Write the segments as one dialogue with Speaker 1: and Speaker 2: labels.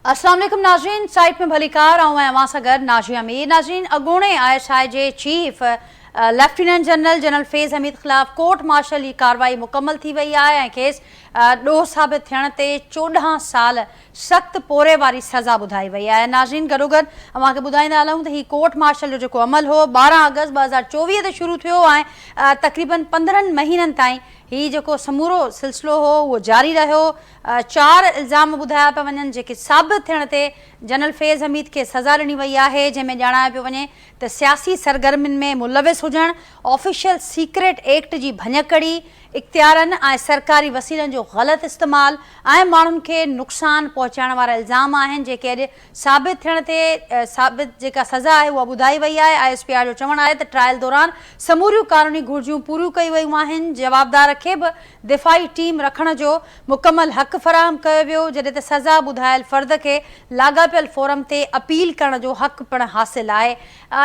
Speaker 1: अस्सलाम वालेकुम नाज़रीन, साइट में भलीकार ऐं सागर नाज़िया मीर। नाज़रीन, अॻूणे ISI जे चीफ लेफ्टिनेंट जनरल फैज़ हमीद ख़िलाफ़ कोर्ट मार्शल जी कार्रवाई मुकम्मल थी वई आहे ऐं खेसि ॾोह साबित थियण ते 14 साल सख़्त पोरे वारी सज़ा ॿुधाई वई आहे। नाज़रीन, गॾोगॾु अव्हांखे ॿुधाईंदा हलूं त ही कोर्ट मार्शल जो जेको अमल हो 12 अगस्त 2024 ते शुरू थियो ऐं तक़रीबन 15 महीननि ताईं ही जेको समूरो सिलसिलो हो उहो जारी रहियो। 4 इल्ज़ाम ॿुधाया पिया वञनि जेके साबित थियण ते जनरल फैज़ हमीद खे सज़ा ॾिनी वई आहे, जंहिंमें ॼाणायो पियो वञे त सियासी सरगर्मियुनि में मुलविस हुजणु, ऑफिशियल सीक्रेट एक्ट जी भञकड़ी, इख्तियारनि ऐं सरकारी वसीलनि जो ग़लति इस्तेमालु ऐं माण्हुनि खे नुक़सानु पहुचाइण वारा इल्ज़ाम आहिनि, जेके अॼु साबित थियण ते साबित जेका सज़ा आहे उहा ॿुधाई वई आहे। ISPR जो चवणु आहे त ट्रायल दौरान समूरियूं कानूनी घुर्जियूं पूरियूं कयूं वयूं आहिनि। जवाबदार खे बि दिफ़ाई टीम रखण जो मुकमल हक़ फ़राहम कयो वियो, जॾहिं त सज़ा ॿुधायल फ़र्द खे लाॻापियल फोरम ते अपील करण जो हक़ पिणु हासिलु आहे।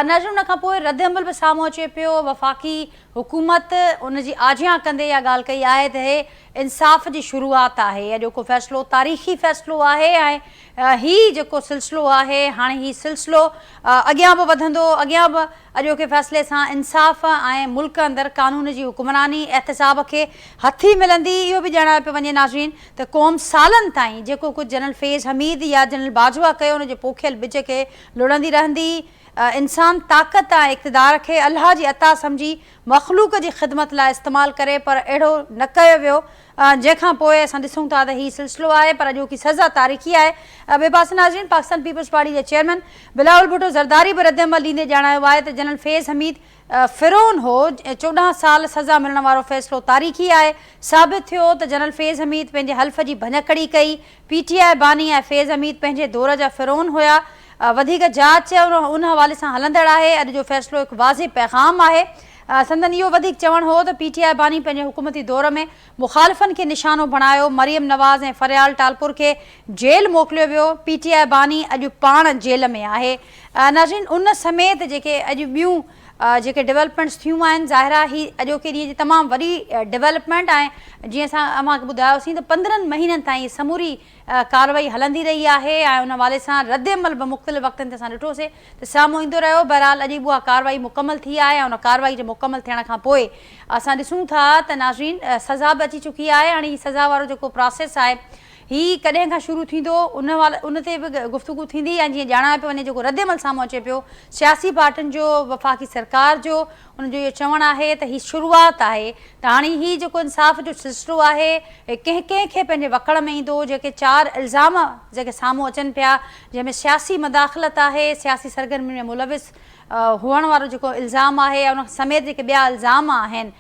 Speaker 1: नज़र उन खां पोइ रद्द अमल बि साम्हूं अचे पियो। वफ़ाक़ी हुकूमत उन जी आजियां कंदे इहा ॻाल्हि कई आहे त हे इंसाफ़ जी शुरूआत आहे। अॼोको फ़ैसिलो तारीख़ी फ़ैसिलो आहे ऐं ही जेको सिलसिलो आहे हाणे ही सिलसिलो अॻियां बि वधंदो। अॻियां बि अॼोके फ़ैसिले सां इंसाफ़ ऐं मुल्क अंदरि कानून जी हुक्मरानी एहतिसाब खे हथी मिलंदी। इहो बि ॼाणायो पियो वञे नाज़रीन त क़ौम सालनि ताईं जेको कुझु जनरल फैज़ हमीद या जनरल बाजवा कयो उन जे पोखियल ॿिज खे लुड़ंदी रहंदी। इंसान ताक़त ऐं इक़्तिदार खे अल्लाह जी अता सम्झी मख़लूक जी ख़िदमत लाइ इस्तेमालु करे, पर अहिड़ो न कयो वियो, जंहिंखां पोइ असां ॾिसूं था त हीउ सिलसिलो आहे पर अॼोकी सज़ा तारीख़ी आहे। ॿिए पासे नाज़रीन, पाकिस्तान पीपल्स पार्टी जे चेयरमैन बिलावल भुट्टो ज़रदारी बि रद्द अमल ॾींदे ॼाणायो आहे त जनरल फैज़ हमीद फ़िरौन हो। 14 साल सज़ा मिलण वारो फ़ैसिलो तारीख़ी आहे। साबित थियो त जनरल फैज़ हमीद पंहिंजे हल्फ़ जी भञकड़ी कई। PTI बानी ऐं फैज़ हमीद पंहिंजे दौर जा फ़िरौन हुया। वधीक जांच उन हवाले सां हलंदड़ आहे। अॼु जो फ़ैसिलो हिकु वाज़िह पैगाम आहे। संदन इहो वधीक चवणु हो त PTI बानी पंहिंजे हुकूमती दौर में मुख़ालिफ़नि खे निशानो बणायो। मरियम नवाज़ ऐं फरियाल टालपुर खे जेल मोकिलियो वियो। PTI बानी अॼु पाण जेल में आहे। नाज़रीन, उन समेत जेके अॼु ॿियूं जेके डेवलपमेंट्स थियूं आहिनि, ज़ाहिरा ही अॼोके ॾींहं जी तमामु वॾी डेवलपमेंट ऐं जीअं असां अव्हांखे ॿुधायोसीं त 15 महीननि ताईं समूरी कार्रवाई हलंदी रही आहे ऐं उन हवाले सां रद्द अमल बि मुख़्तलिफ़ वक़्तनि ते असां ॾिठोसीं त साम्हूं ईंदो रहियो। बहरहाल अॼु उहा कार्रवाई मुकमल थी आहे ऐं उन कार्रवाई जे मुकमल थियण खां पोइ असां ॾिसूं था त नाज़रीन सज़ा बि अची चुकी आहे। हाणे हीअ सज़ा वारो जेको प्रोसेस आहे ही कॾहिं खां शुरू थींदो उन ते बि गुफ़्तगू थींदी। ऐं जीअं ॼाणायो पियो वञे जेको रद्द अमल साम्हूं अचे पियो सियासी पार्टियुनि जो, वफ़ाक़ी सरकार जो, उनजो इहो चवणु आहे त हीअ शुरूआत आहे त हाणे हीअ जेको इंसाफ़ जो सिलसिलो आहे कंहिंखे पंहिंजे वकड़ में ईंदो। जेके 4 इल्ज़ाम जेके साम्हूं अचनि पिया, जंहिंमें सियासी मदाख़लत आहे, सियासी सरगर्मियुनि में मुलविस हुअण वारो जेको इल्ज़ाम आहे या उन समेत जेके ॿिया इल्ज़ाम आहिनि,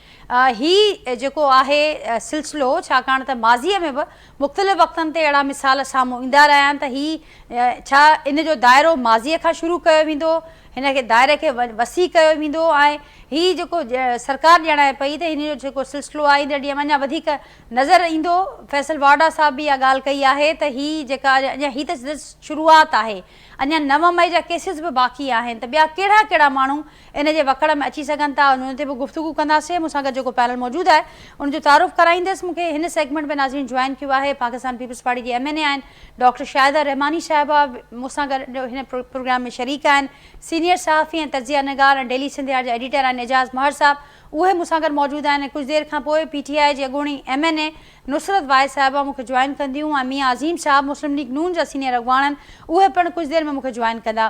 Speaker 1: ही जेको आहे सिलसिलो, छाकाणि त माज़ीअ में बि मुख़्तलिफ़ वक़्तनि ते अहिड़ा मिसाल साम्हूं ईंदा रहिया आहिनि त ही छा इन जो दाइरो माज़ीअ खां शुरू कयो वेंदो, हिन खे दायरे खे वसी कयो वेंदो ऐं ही जेको सरकार ॼाणाए पई त हिन जो जेको सिलसिलो आहे ईंदड़ ॾींहं में अञा वधीक नज़र ईंदो। फैसल वाडा साहब बि इहा ॻाल्हि कई आहे त ही जेका अञा ही त शुरूआत आहे, अञा 9 मई जा केसिस बि बाक़ी आहिनि, त ॿिया कहिड़ा कहिड़ा माण्हू इन जे वकड़ में अची सघनि था, उन ते बि गुफ़्तगू कंदासीं। मूंसां गॾु जेको पैनल मौजूदु आहे उनजो तारुफ़ कराईंदसि। मूंखे हिन सेगमेंट में नाज़रीन जॉइन कियो आहे पाकिस्तान पीपल्स पार्टी जी MNA आहिनि डॉक्टर शाहिदा रहमानी साहिबा, मूंसां गॾु हिन प्रोग्राम में शरीक आहिनि सीनियर सहाफ़ी ऐं तज़िया निगार ऐं डेली सिंधिया जा एडिटर आहिनि एजाज़ महर साहब, उहे मूंसां गॾु मौजूदु आहिनि। कुझु देरि खां पोइ PTI जी अॻूणी MNA नुसरत वाहिद साहिबा मूंखे जॉइन कंदियूं ऐं मियां अज़ीम साहब मुस्लिम लीग नून जा सीनियर अगवान आहिनि, उहे पिणु कुछ देर में मुझे ज्वाइन कंदा।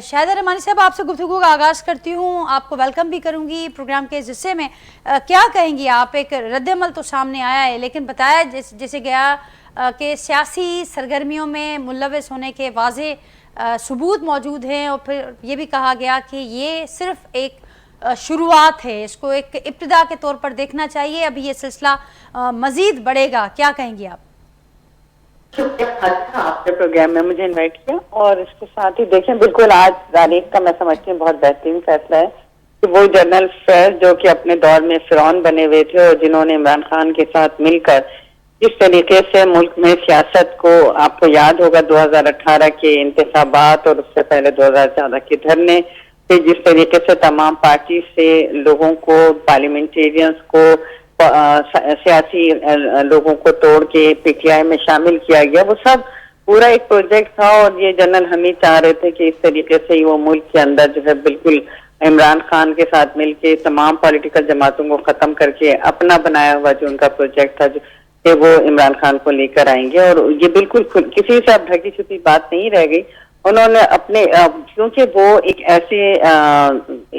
Speaker 1: शाहिदा रहमानी साहब, आपसे गुफ्तगू का आगाज़ करती हूँ, आपको वेलकम भी करूँगी प्रोग्राम के इस हिस्से में। क्या कहेंगी आप? एक रद्द अमल तो सामने आया है, लेकिन बताया जैसे गया कि सियासी सरगर्मियों में मुलविस होने के वाज़ेह सबूत मौजूद हैं और फिर ये भी कहा गया कि ये सिर्फ एक शुरुआत है, इसको एक इब्तिदा के तौर पर देखना चाहिए, अभी ये सिलसिला मज़ीद बढ़ेगा। क्या कहेंगी आप?
Speaker 2: अच्छा, आपने प्रोग्राम में मुझे इनवाइट किया और इसके साथ ही देखें, बिल्कुल आज तारीख का मैं समझती हूँ बहुत बेहतरीन फैसला है कि वो जनरल फैज़ जो कि अपने दौर में फिरौन बने हुए थे और जिन्होंने इमरान खान के साथ मिलकर जिस तरीके से मुल्क में सियासत को, आपको याद होगा 2018 के इंतखाबात और उससे पहले 2014 के धरने से जिस तरीके से तमाम पार्टी से लोगों को, पार्लियामेंटेरियंस को, सियासी लोगों को तोड़ के PTI में शामिल किया गया, वो सब पूरा एक प्रोजेक्ट था और ये जनरल हमीद चाह रहे थे कि इस तरीके से ही वो मुल्क के अंदर जो है बिल्कुल इमरान खान के साथ मिलके तमाम पॉलिटिकल जमातों को खत्म करके अपना बनाया हुआ जो उनका प्रोजेक्ट था कि वो इमरान खान को लेकर आएंगे। और ये बिल्कुल किसी से अब ढकी छुपी बात नहीं रह गई। उन्होंने अपने क्योंकि वो एक ऐसे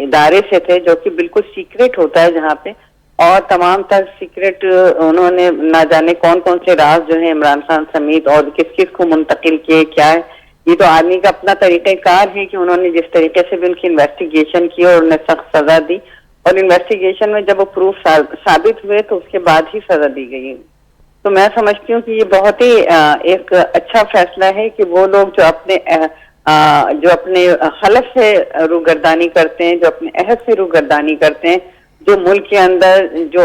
Speaker 2: इदारे से थे जो कि बिल्कुल सीक्रेट होता है जहाँ पे, और तमाम तक सीक्रेट उन्होंने ना जाने कौन कौन से राज जो है इमरान खान समेत और किस किस को मुंतकिल किए, क्या है। ये तो आदमी का अपना तरीक़ाकार है कि उन्होंने जिस तरीके से भी उनकी इन्वेस्टिगेशन की और उन्हें सख्त सजा दी, और इन्वेस्टिगेशन में जब वो प्रूफ साबित हुए तो उसके बाद ही सजा दी गई। तो मैं समझती हूँ कि ये बहुत ही एक अच्छा फैसला है कि वो लोग जो अपने हलफ से रूगर्दानी करते हैं, जो अपने अहद से रूगर्दानी करते हैं, जो मुल्क के अंदर जो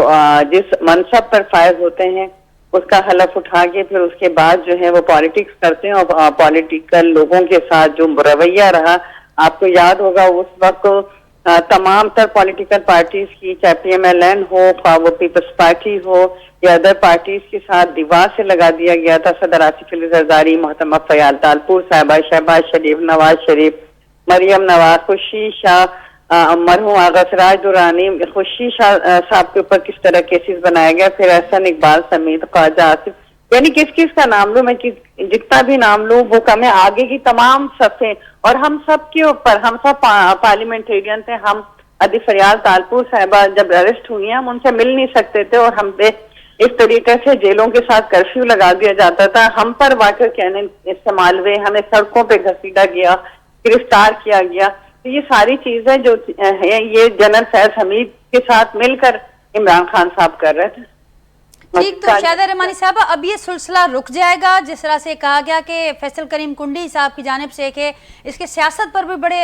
Speaker 2: जिस मनसब पर फायज होते हैं उसका हलफ उठा के फिर उसके बाद जो है वो पॉलिटिक्स करते हैं, और पॉलिटिकल लोगों के साथ जो रवैया रहा, आपको याद होगा उस वक्त तमाम तर पॉलिटिकल पार्टीज की, चाहे PMLN हो, वो पीपल्स पार्टी हो या अदर पार्टीज के साथ दीवार से लगा दिया गया था। सदर आसिफ अली जरदारी, मोहतरमा फयाल तालपुर साहिबा, शहबाज शरीफ, नवाज शरीफ, मरियम नवाज, खुशी शाह, मरहूम आगा सिराज दुरानी, खुशी शाह साहब के ऊपर किस तरह केसेस बनाया गया, फिर एहसन इकबाल समेत ख्वाजा आसिफ, यानी किस किस का नाम लूं मैं, जितना भी नाम लूं वो कम है। आगे की तमाम सफ़े और हम सब के ऊपर, हम सब पार्लियामेंटेरियन थे। हम अदी फरियाल तालपुर साहिबा जब अरेस्ट हुई हैं हम उनसे मिल नहीं सकते थे, और हम पे इस तरीके से जेलों के साथ कर्फ्यू लगा दिया जाता था। हम पर वाटर कैनन इस्तेमाल हुए, हमें सड़कों पे घसीटा गया, गिरफ्तार किया गया। तो ये सारी चीजें जो है ये जनरल फैज हमीद के साथ मिलकर इमरान खान साहब कर रहे थे।
Speaker 1: ठीक, तो शाहिदा रहमानी साहब, अब ये सिलसिला रुक जाएगा? जिस तरह से कहा गया कि फैसल करीम कुंडी साहब की जानिब से कि इसके सियासत पर भी बड़े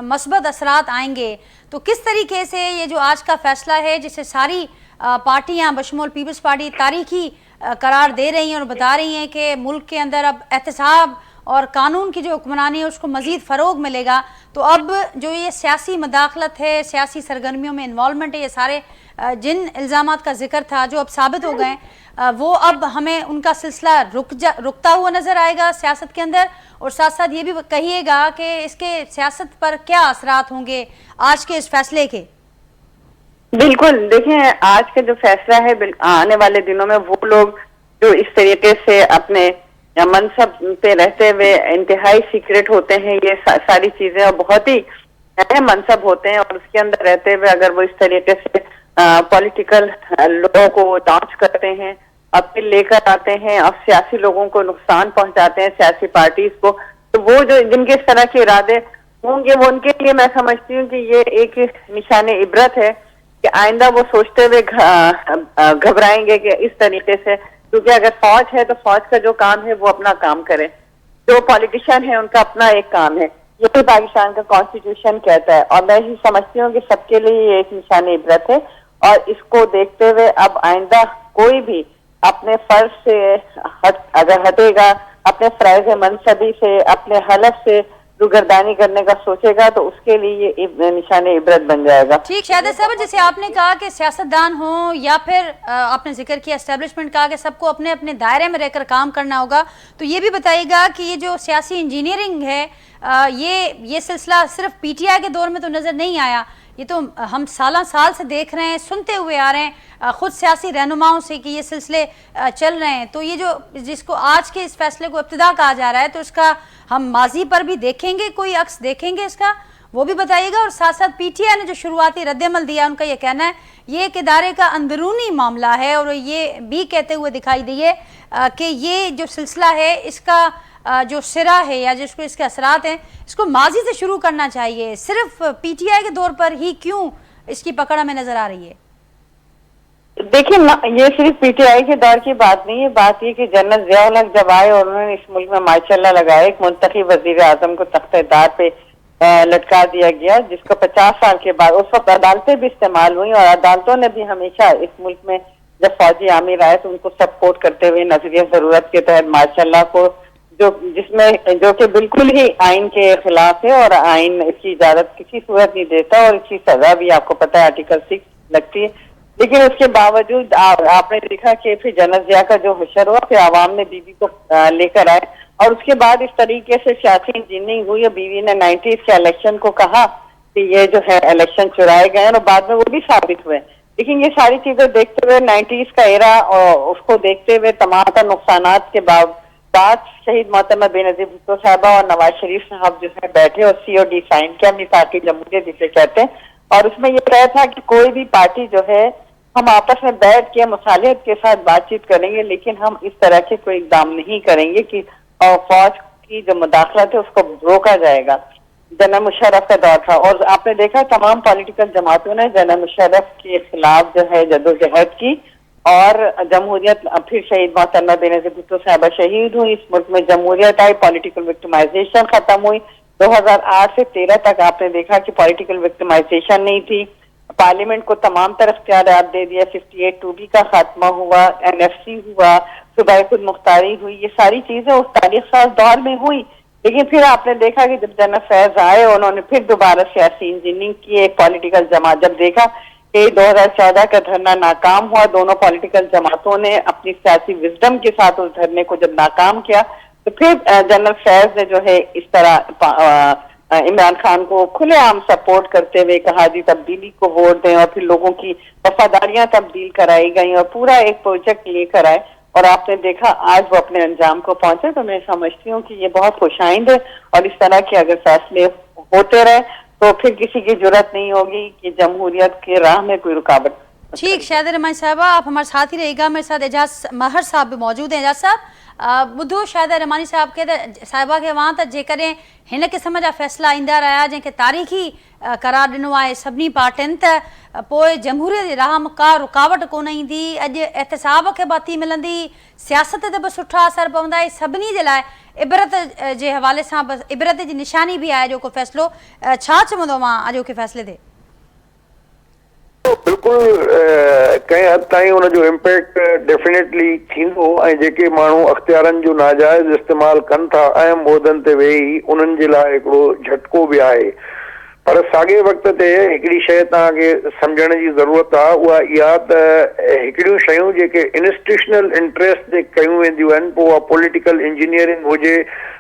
Speaker 1: मस्बत असरात आएंगे, तो किस तरीके से ये जो आज का फैसला है जिसे सारी पार्टियां बशमूल पीपल्स पार्टी तारीखी करार दे रही हैं और बता रही हैं कि मुल्क के अंदर अब एहतसाब और कानून की जो हुक्मरानी है उसको मज़ीद फ़रोग मिलेगा, तो अब जो ये सियासी मदाखलत है, सियासी सरगर्मियों में इन्वॉल्वमेंट है, ये सारे जिन इल्ज़ामात का जिक्र था जो अब साबित हो गए, वो अब हमें उनका सिलसिला रुकता हुआ नज़र आएगा सियासत के अंदर? और साथ साथ ये भी कहिएगा कि इसके सियासत पर क्या असरात होंगे आज के इस फैसले के?
Speaker 2: बिल्कुल, देखें आज का जो फैसला है, आने वाले दिनों में वो लोग जो इस तरीके से अपने मनसब पे रहते हुए इंतहाई सीक्रेट होते हैं, ये सारी चीजें और बहुत ही अहम मनसब होते हैं, और उसके अंदर रहते हुए अगर वो इस तरीके से पॉलिटिकल लोगों को लॉन्च करते हैं, अपील लेकर आते हैं और सियासी लोगों को नुकसान पहुंचाते हैं, सियासी पार्टीज को, तो वो जो जिनके इस तरह के इरादे होंगे वो उनके लिए मैं समझती हूँ कि ये एक निशान इबरत है कि आइंदा वो सोचते हुए घबराएंगे कि इस तरीके से, क्योंकि अगर फौज है तो फौज का जो काम है वो अपना काम करे, जो पॉलिटिशियन है उनका अपना एक काम है, यही पाकिस्तान का कॉन्स्टिट्यूशन कहता है। और मैं ही समझती हूँ कि सबके लिए ये एक निशान इबरत है, और इसको देखते हुए अब आइंदा कोई भी अपने फर्ज से अगर हटेगा, अपने फराइज मनसबी से, अपने हलफ से रुगर्दानी करने का सोचेगा तो उसके लिए ये निशान इबरत बन जाएगा।
Speaker 1: ठीक, शाहिदा साहब, जैसे आपने कहा कि सियासतदान हो या फिर आपने जिक्र किया एस्टेब्लिशमेंट का कि सबको अपने अपने दायरे में रहकर काम करना होगा, तो ये भी बताइएगा कि ये जो सियासी इंजीनियरिंग है ये सिलसिला सिर्फ PTI के दौर में तो नज़र नहीं आया, ये तो हम साल से देख रहे हैं, सुनते हुए आ रहे हैं ख़ुद सियासी रहनुमाओं से कि ये सिलसिले चल रहे हैं। तो ये जो जिसको आज के इस फैसले को इब्तिदा कहा जा रहा है, तो इसका हम माजी पर भी देखेंगे, कोई अक्स देखेंगे इसका, वो भी बताइएगा। और साथ साथ PTI ने जो शुरुआती रद्दअमल दिया, उनका ये कहना है ये एक इदारे का अंदरूनी मामला है, और ये भी कहते हुए दिखाई दिए कि ये जो सिलसिला है इसका जो सिरा है या जिसको इसके असरात हैं इसको माजी से शुरू करना चाहिए, सिर्फ PTI के दौर पर ही क्यों इसकी पकड़ हमें नजर आ रही है?
Speaker 2: देखिए, ये सिर्फ PTI के दौर की बात नहीं है, बात ये कि जनरल ज़िया-उल हक जब आए और उन्होंने इस मुल्क में माशाअल्लाह लगाया, एक मुंतखब वजीर आजम को तख्ते-ए-दार पे लटका दिया गया, जिसको 50 साल के बाद उस वक्त अदालतें भी इस्तेमाल हुई, और अदालतों ने भी हमेशा इस मुल्क में जब फौजी आमिर आए तो उनको सपोर्ट करते हुए नजरिया जरूरत के तहत माशाअल्लाह को जो कि बिल्कुल ही आइन के खिलाफ है, और आइन इसकी इजाजत किसी सूरत नहीं देता, और इसकी सजा भी आपको पता है आर्टिकल 6 लगती है। लेकिन उसके बावजूद आपने देखा कि फिर जनरल ज़िया का जो हुशर हुआ, फिर आवाम ने बीबी को लेकर आए, और उसके बाद इस तरीके से सियासी इंजीनियरिंग हुई और बीवी ने 90s के इलेक्शन को कहा कि ये जो है इलेक्शन चुराए गए और बाद में वो भी साबित हुए। लेकिन ये सारी चीजें देखते हुए 90s का एरा और उसको देखते हुए तमाम नुकसानात के बाद शहीद मोहतरमा बेनजीर भुट्टो साहबा और नवाज शरीफ साहब जो है बैठे और COD साइन किया, अपनी पार्टी जमहूरियत जिसे कहते हैं, और उसमें ये तय था कि कोई भी पार्टी जो है हम आपस में बैठ के मुसालियत के साथ बातचीत करेंगे, लेकिन हम इस तरह के कोई इकदाम नहीं करेंगे कि फौज की जो मुदाखलत है उसको रोका जाएगा। जनरल मुशर्रफ का दौर था और आपने देखा तमाम पॉलिटिकल जमातों ने जनरल मुशर्रफ के खिलाफ जो है जदोजहद की और जमहूरियत फिर शहीद मोहतरमा बेनजीर भुट्टो साहबा शहीद हुई, इस मुल्क में जमहूरियत आई, पॉलिटिकल विक्टिमाइजेशन खत्म हुई। 2008 से 13 तक आपने देखा कि पॉलिटिकल विक्टिमाइजेशन नहीं थी, पार्लियामेंट को तमाम तरफ इख्तियारात दे दिया, 58(2)B का खात्मा हुआ, NFC हुआ, सूबाई खुद मुख्तारी हुई, ये सारी चीजें उस तारीख साज दौर में हुई। लेकिन फिर आपने देखा कि जब जनरल फैज आए उन्होंने फिर दोबारा सियासी इंजीनियरिंग की, एक पॉलिटिकल जमात जब देखा कि 2014 का धरना नाकाम हुआ, दोनों पॉलिटिकल जमातों ने अपनी सियासी विजडम के साथ उस धरने को जब नाकाम किया तो फिर जनरल फैज ने जो है इस तरह इमरान खान को खुलेआम सपोर्ट करते हुए कहा जी तब्दीली को वोट दें, और फिर लोगों की वफादारियां तब्दील कराई गई और पूरा एक प्रोजेक्ट लेकर आए और आपने देखा आज वो अपने अंजाम को पहुंचे। तो मैं समझती हूँ कि ये बहुत खुशाइंद है और इस तरह के अगर फैसले होते रहे तो फिर किसी की जरूरत नहीं होगी कि जमहूरियत के राह में कोई रुकावट।
Speaker 1: ठीक, शाहिदा रहमानी साहबा आप हमारे साथ ही रहेगा। मेरे साथ एजाज महर साहब भी मौजूद हैं। एजाज साहब ॿुधो शाहिदा रहमानी साहब के साहिबा खे वहाँ त जेकॾहिं हिन क़िस्म जा फ़ैसिला ईंदा रहिया जंहिंखे तारीख़ी करार ॾिनो आहे सभिनी पार्टियुनि, त पोइ जमहूरियत जी राह में का रुकावट कोन ईंदी, अॼु एहतसाब खे बाती मिलंदी, सियासत ते बि सुठा असर पवंदा, सभिनी जे लाइ इबरत जे हवाले सां बसि इबरत जी निशानी भी आहे जेको फ़ैसिलो। छा चवंदो मां अॼोके फ़ैसिले ते?
Speaker 3: बिल्कुल कंहिं हद ताईं उनजो इम्पैक्ट डेफिनेटली थींदो ऐं जेके माण्हू अख़्तियारनि जो नाजाइज़ इस्तेमालु कनि था अहम उहिदनि ते वेही उन्हनि जे लाइ हिकिड़ो झटको बि आहे। पर साॻे वक़्त ते हिकिड़ी शइ तव्हांखे सम्झण जी ज़रूरत आहे, उहा इहा त हिकिड़ियूं शयूं जेके इंस्टीट्यूशनल इंट्रस्ट ते कयूं वेंदियूं आहिनि, पोइ उहा पॉलिटिकल इंजीनियरिंग हुजे,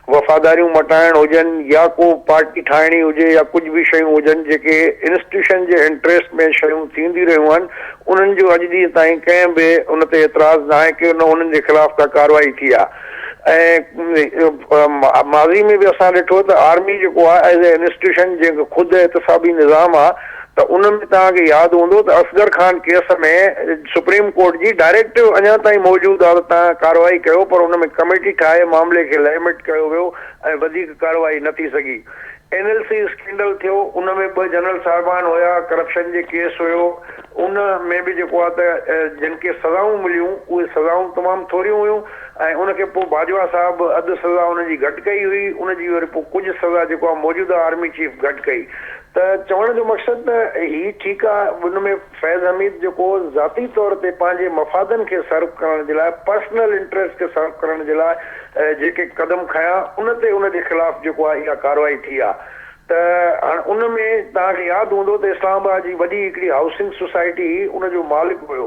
Speaker 3: वफ़ादारियूं मटाइण हुजनि या को पार्टी ठाहिणी हुजे या कुझु बि शयूं हुजनि जेके इंस्टीट्यूशन जे इंट्रस्ट में शयूं थींदी रहियूं आहिनि, उन्हनि जो अॼु ॾींहं ताईं कंहिं बि उन ते एतिराज़ न आहे की उन्हनि जे ख़िलाफ़ का कार्रवाई थी आहे। ऐं माज़ी में बि असां ॾिठो त आर्मी जेको आहे एज़ ए इंस्टीट्यूशन जेको ख़ुदि एहतसाबी निज़ाम आहे, त उन में तव्हांखे यादि हूंदो त असगर खान केस में सुप्रीम कोर्ट जी डायरेक्टिव अञा ताईं मौजूदु आहे त तव्हां कार्रवाई कयो, पर उन में कमेटी ठाहे मामले खे लिमिट कयो वियो ऐं वधीक कार्रवाई न थी सघी। NLC स्कैंडल थियो, उन में 2 जनरल साहिबान हुया, करप्शन जे केस हुयो, उन में बि जेको आहे त जिन खे सज़ाऊं मिलियूं उहे सज़ाऊं तमामु थोरियूं हुयूं ऐं उनखे पोइ बाजवा साहिबु अधु सज़ा उनजी घटि कई हुई, उनजी वरी पोइ कुझु सज़ा जेको आहे मौजूदा आर्मी चीफ घटि कई। त चवण जो मक़सदु त ही ठीकु आहे, उन में फैज़ हमीद जेको ज़ाती तौर ते पंहिंजे मफ़ादनि खे सर्व करण जे लाइ, पर्सनल इंट्रस्ट खे सर्व करण जे लाइ जेके क़दम खयां उन ते उनजे ख़िलाफ़ जेको आहे इहा कार्रवाई थी आहे। त हाणे उन में तव्हांखे यादि हूंदो त इस्लामाबाद जी वॾी हिकिड़ी हाउसिंग सोसाइटी उनजो मालिक हुयो,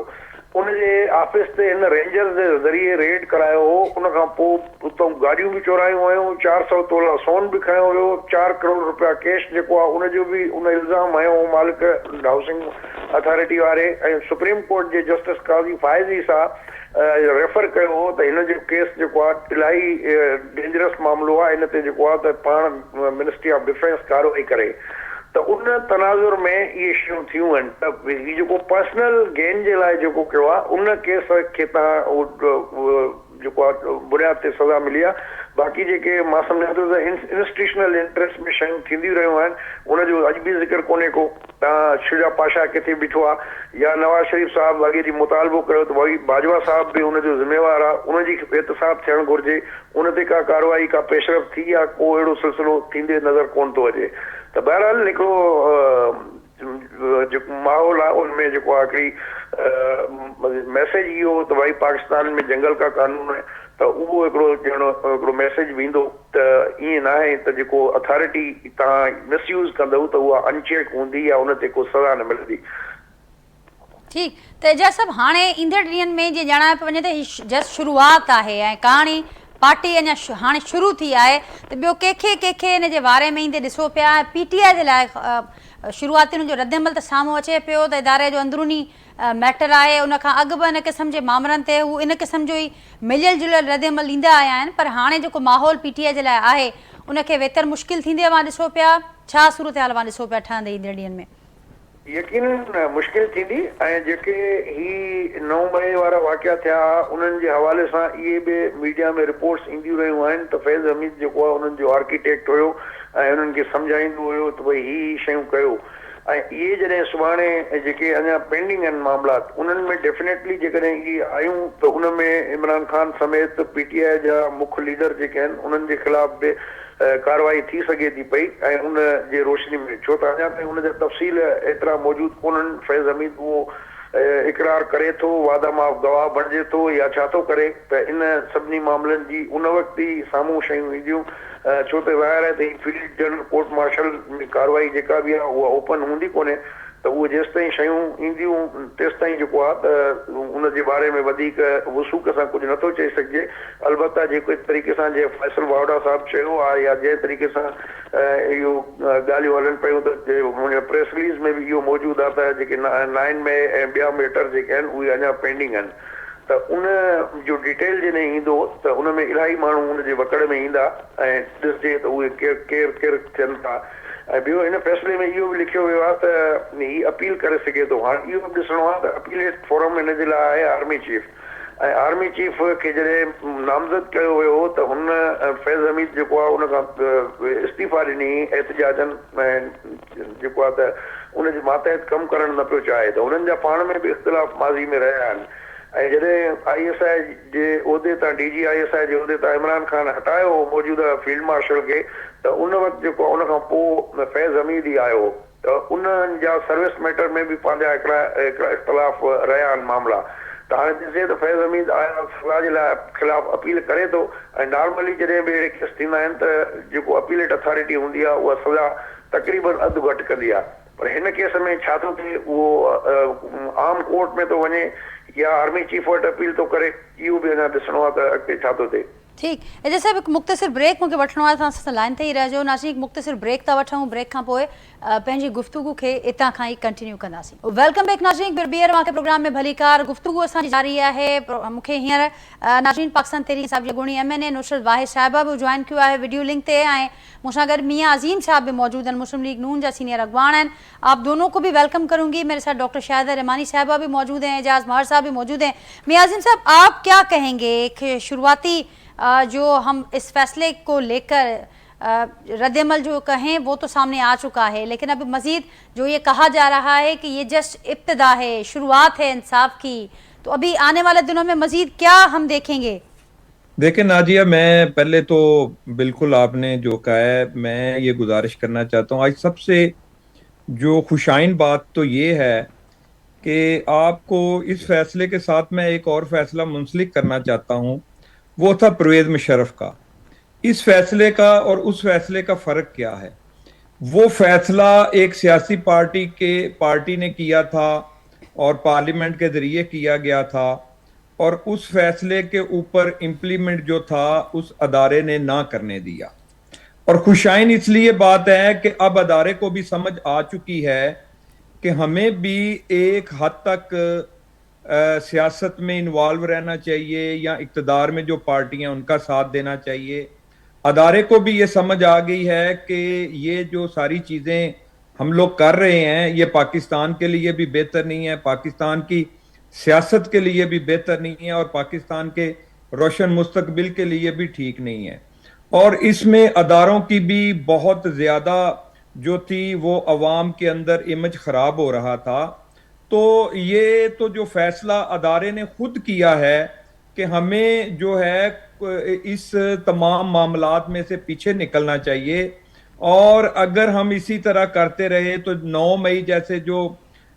Speaker 3: उनजे ऑफिस ते हिन रेंजर्स जे ज़रिए रेड करायो हो, उनखां पोइ उतां गाॾियूं बि चोरायूं हुयूं, 400 तोला सोन बि खयो हुयो, 4 करोड़ रुपया कैश जेको आहे उनजो बि उन इल्ज़ाम हयो हो मालिक हाउसिंग अथॉरिटी वारे। ऐं सुप्रीम कोर्ट जे जस्टिस काज़ी फाइज़ी सां रेफर कयो हो त हिन जो केस जेको आहे इलाही डेंजरस मामिलो आहे, इन ते जेको आहे त पाण मिनिस्ट्री ऑफ डिफेंस कार्रवाई करे। त उन तनाज़ुर में इहे शयूं थियूं आहिनि त हीउ जेको पर्सनल गेन जे लाइ जेको कयो आहे उन केस खे तव्हां जेको आहे बुनियाद ते सज़ा मिली आहे। बाक़ी जेके मां सम्झां थो त इंस्टीट्यूशनल इंट्रस्ट में शयूं थींदियूं रहियूं आहिनि, उनजो अॼु बि ज़िक्र कोन्हे को। तव्हां शुजा पाशा किथे बीठो आहे या नवाज़ शरीफ़ साहिबु अॻे जी मुतालबो कयो त वरी बाजवा साहिब बि उनजो ज़िम्मेवार आहे, उनजी एहतसाब थियणु घुरिजे, उन ते का कार्रवाई का पेशरफ़ थी या को अहिड़ो सिलसिलो थींदे नज़र कोन थो अचे। त बहरहाल हिकिड़ो जेको माहौल आहे उनमें जेको आहे हिकिड़ी मैसेज इहो त भई पाकिस्तान में जंगल का कानून आहे, त उहो हिकिड़ो मैसेज वेंदो त ईअं न आहे त जेको अथॉरिटी तव्हां मिसयूज़ कंदव त उहा अनचेक हूंदी या उन ते को सज़ा न मिलंदी।
Speaker 1: ठीक, त एजाज साहब हाणे ईंदड़ ॾींहंनि में जीअं ॼाणाए पियो वञे त जस्ट शुरूआत आहे ऐं कहाणी पार्टी अञा हाणे शुरू थी आहे त ॿियो कंहिंखे इन जे बारे में ईंदे ॾिसो पिया PTI जे लाइ शुरूआती हुनजो रद्दमल त साम्हूं अचे पियो त इदारे जो अंदरूनी मैटर आहे उन खां अॻु बि इन क़िस्म जे मामलनि ते हू इन क़िस्म जो ई मिलियल जुलियल रद्दमल ॾींदा आया आहिनि पर हाणे जेको माहौल PTI जे लाइ आहे उनखे वेतर मुश्किल थींदे वां ॾिसो पिया छा सूरत हाल वां ॾिसो पिया ठहंदे ईंदड़ ॾींहंनि में
Speaker 3: यकीनन मुश्किल थींदी ऐं जेके ही 9 मई वारा वाक़िया थिया उन्हनि जे हवाले सां इहे बि मीडिया में रिपोर्ट्स ईंदियूं रहियूं आहिनि त फैज़ हमीद जेको आहे उन्हनि जो आर्किटेक्ट हुयो ऐं उन्हनि खे सम्झाईंदो हुयो त भई ही शयूं कयो ऐं इहे जॾहिं सुभाणे जेके अञा पेंडिंग आहिनि मामलात उन्हनि में डेफिनेटली जेकॾहिं इहे आयूं त उन में इमरान ख़ान समेत PTI जा मुख्य लीडर जेके आहिनि उन्हनि जे ख़िलाफ़ बि कार्रवाई थी सघे थी पई ऐं उन जे रोशनी में छो त अञा ताईं उन जा तफ़सील एतिरा मौजूदु कोन्हनि फैज़ हमीद उहो इक़रार करे थो वादा माफ़ गवाह बणिजे थो या छा थो करे त इन सभिनी मामलनि जी उन वक़्तु ई साम्हूं शयूं ईंदियूं छो त ज़ाहिर आहे त फील्ड जनरल कोर्ट मार्शल में कार्रवाई जेका बि आहे उहा ओपन हूंदी कोन्हे त उहे जेसि ताईं शयूं ईंदियूं तेसि ताईं जेको आहे त उन जे बारे में वधीक वसूक सां कुझु नथो चई सघिजे अलबत्ता जेके तरीक़े सां जीअं फैसल वावड़ा साहिबु चयो आहे या जंहिं तरीक़े सां इहो ॻाल्हियूं हलनि पियूं त मुंहिंजे प्रेस रिलीज़ में बि इहो मौजूदु आहे त जेके 9 में ऐं ॿिया मैटर जेके आहिनि उहे अञा पेंडिंग आहिनि त उन जो डिटेल जॾहिं ईंदो त उन में इलाही माण्हू उन जे वकड़ में ईंदा ऐं ॾिसजे त उहे केरु थियनि था ऐं ॿियो हिन फ़ैसिले में इहो बि लिखियो वियो आहे त ही अपील करे सघे थो हाणे इहो बि ॾिसणो आहे त अपीलेट फोरम हिन जे लाइ आहे आर्मी चीफ ऐं आर्मी चीफ खे जॾहिं नामज़द कयो वियो त हुन फैज़ हमीद जेको आहे उन खां इस्तीफ़ा ॾिनी एहतजाजन ऐं जेको आहे त उन जे मातहत कमु करणु न पियो चाहे त उन्हनि जा पाण में बि इख़्तिलाफ़ माज़ी में रहिया आहिनि ऐं जॾहिं ISI जे उहिदे तां DG ISI जे उहिदे तां इमरान ख़ान हटायो मौजूदा फील्ड मार्शल खे त उन वक़्तु जेको उन खां पोइ फैज़ हमीद ई आयो त उन्हनि जा सर्विस मैटर में बि पंहिंजा हिकिड़ा इख़्तिलाफ़ रहिया आहिनि मामला त हाणे ॾिसे त फैज़ हमीद आया सज़ा जे लाइ ख़िलाफ़ अपील करे थो ऐं नॉर्मली जॾहिं बि अहिड़े केस थींदा आहिनि त जेको अपीलेट अथॉरिटी हूंदी आहे उहा सज़ा तक़रीबन अधु घटि कंदी आहे पर हिन केस में छा थो थिए उहो आम कोर्ट में थो वञे या आर्मी चीफ वटि अपील थो करे इहो बि अञा ॾिसणो आहे त अॻिते छा थो थिए
Speaker 1: ठीकु एजे साहिब हिकु मुख़्तसिर ब्रेक मूंखे वठिणो आहे तव्हां सां लाइन ते ई रहिजो नाज़रीन हिकु मुख़्तसिर ब्रेक था वठूं ब्रेक खां पोइ पंहिंजी गुफ़्तगू खे हितां खां ई कंटिन्यू कंदासीं वेलकम बैक नाज़रीन ॿीहर मूंखे प्रोग्राम में भली कार गुफ़्तगू असांजी जारी आहे मूंखे हींअर नाज़रीन पाकिस्तान तहरीक साहिब जी अॻूणी MNA नुसरत वाहिद साहिबा बि जॉइन कयो आहे वीडियो लिंक ते ऐं मूंसां गॾु मियां अज़ीम साहब भी मौजूद हैं मुस्लिम लीग नून जा सीनियर अगवान हैं आप दोनों को भी वेलकम करूंगी मेरे साथ डॉक्टर शाहिदा रहमानी साहिबा भी मौजूद हैं एजाज महर साहब भी मौजूद हैं मियां अज़ीम साहब आप क्या कहेंगे कि शुरुआती जो हम इस फैसले को लेकर रद्दमल जो कहें वो तो सामने आ चुका है लेकिन अभी मजीद जो ये कहा जा रहा है कि ये जस्ट इब्तिदा है शुरुआत है इंसाफ की तो अभी आने वाले दिनों में मजीद क्या हम देखेंगे
Speaker 4: देखिए नाजिया मैं पहले तो बिल्कुल आपने जो कहा है मैं ये गुजारिश करना चाहता हूँ आज सबसे जो खुशाइन बात तो ये है कि आपको इस फैसले के साथ मैं एक और फैसला मुंसलिक करना चाहता हूँ वो था परवेज मुशर्रफ का इस फैसले का और उस फैसले का फर्क क्या है वो फैसला एक सियासी पार्टी ने किया था और पार्लियामेंट के जरिए किया गया था और उस फैसले के ऊपर इम्प्लीमेंट जो था उस अदारे ने ना करने दिया और खुशाइन इसलिए बात है कि अब अदारे को भी समझ आ चुकी है कि हमें भी एक हद तक सियासत में इन्वॉल्व रहना चाहिए या इक़्तिदार में जो पार्टियां उनका साथ देना चाहिए अदारे को भी ये समझ आ गई है कि ये जो सारी चीज़ें हम लोग कर रहे हैं ये पाकिस्तान के लिए भी बेहतर नहीं है पाकिस्तान की सियासत के लिए भी बेहतर नहीं है और पाकिस्तान के रोशन मुस्तकबिल के लिए भी ठीक नहीं है और इसमें अदारों की भी बहुत ज़्यादा जो थी वो अवाम के अंदर इमेज ख़राब हो रहा था तो ये तो जो फैसला अदारे ने खुद किया है कि हमें जो है इस तमाम मामलात में से पीछे निकलना चाहिए और अगर हम इसी तरह करते रहे तो 9 मई जैसे जो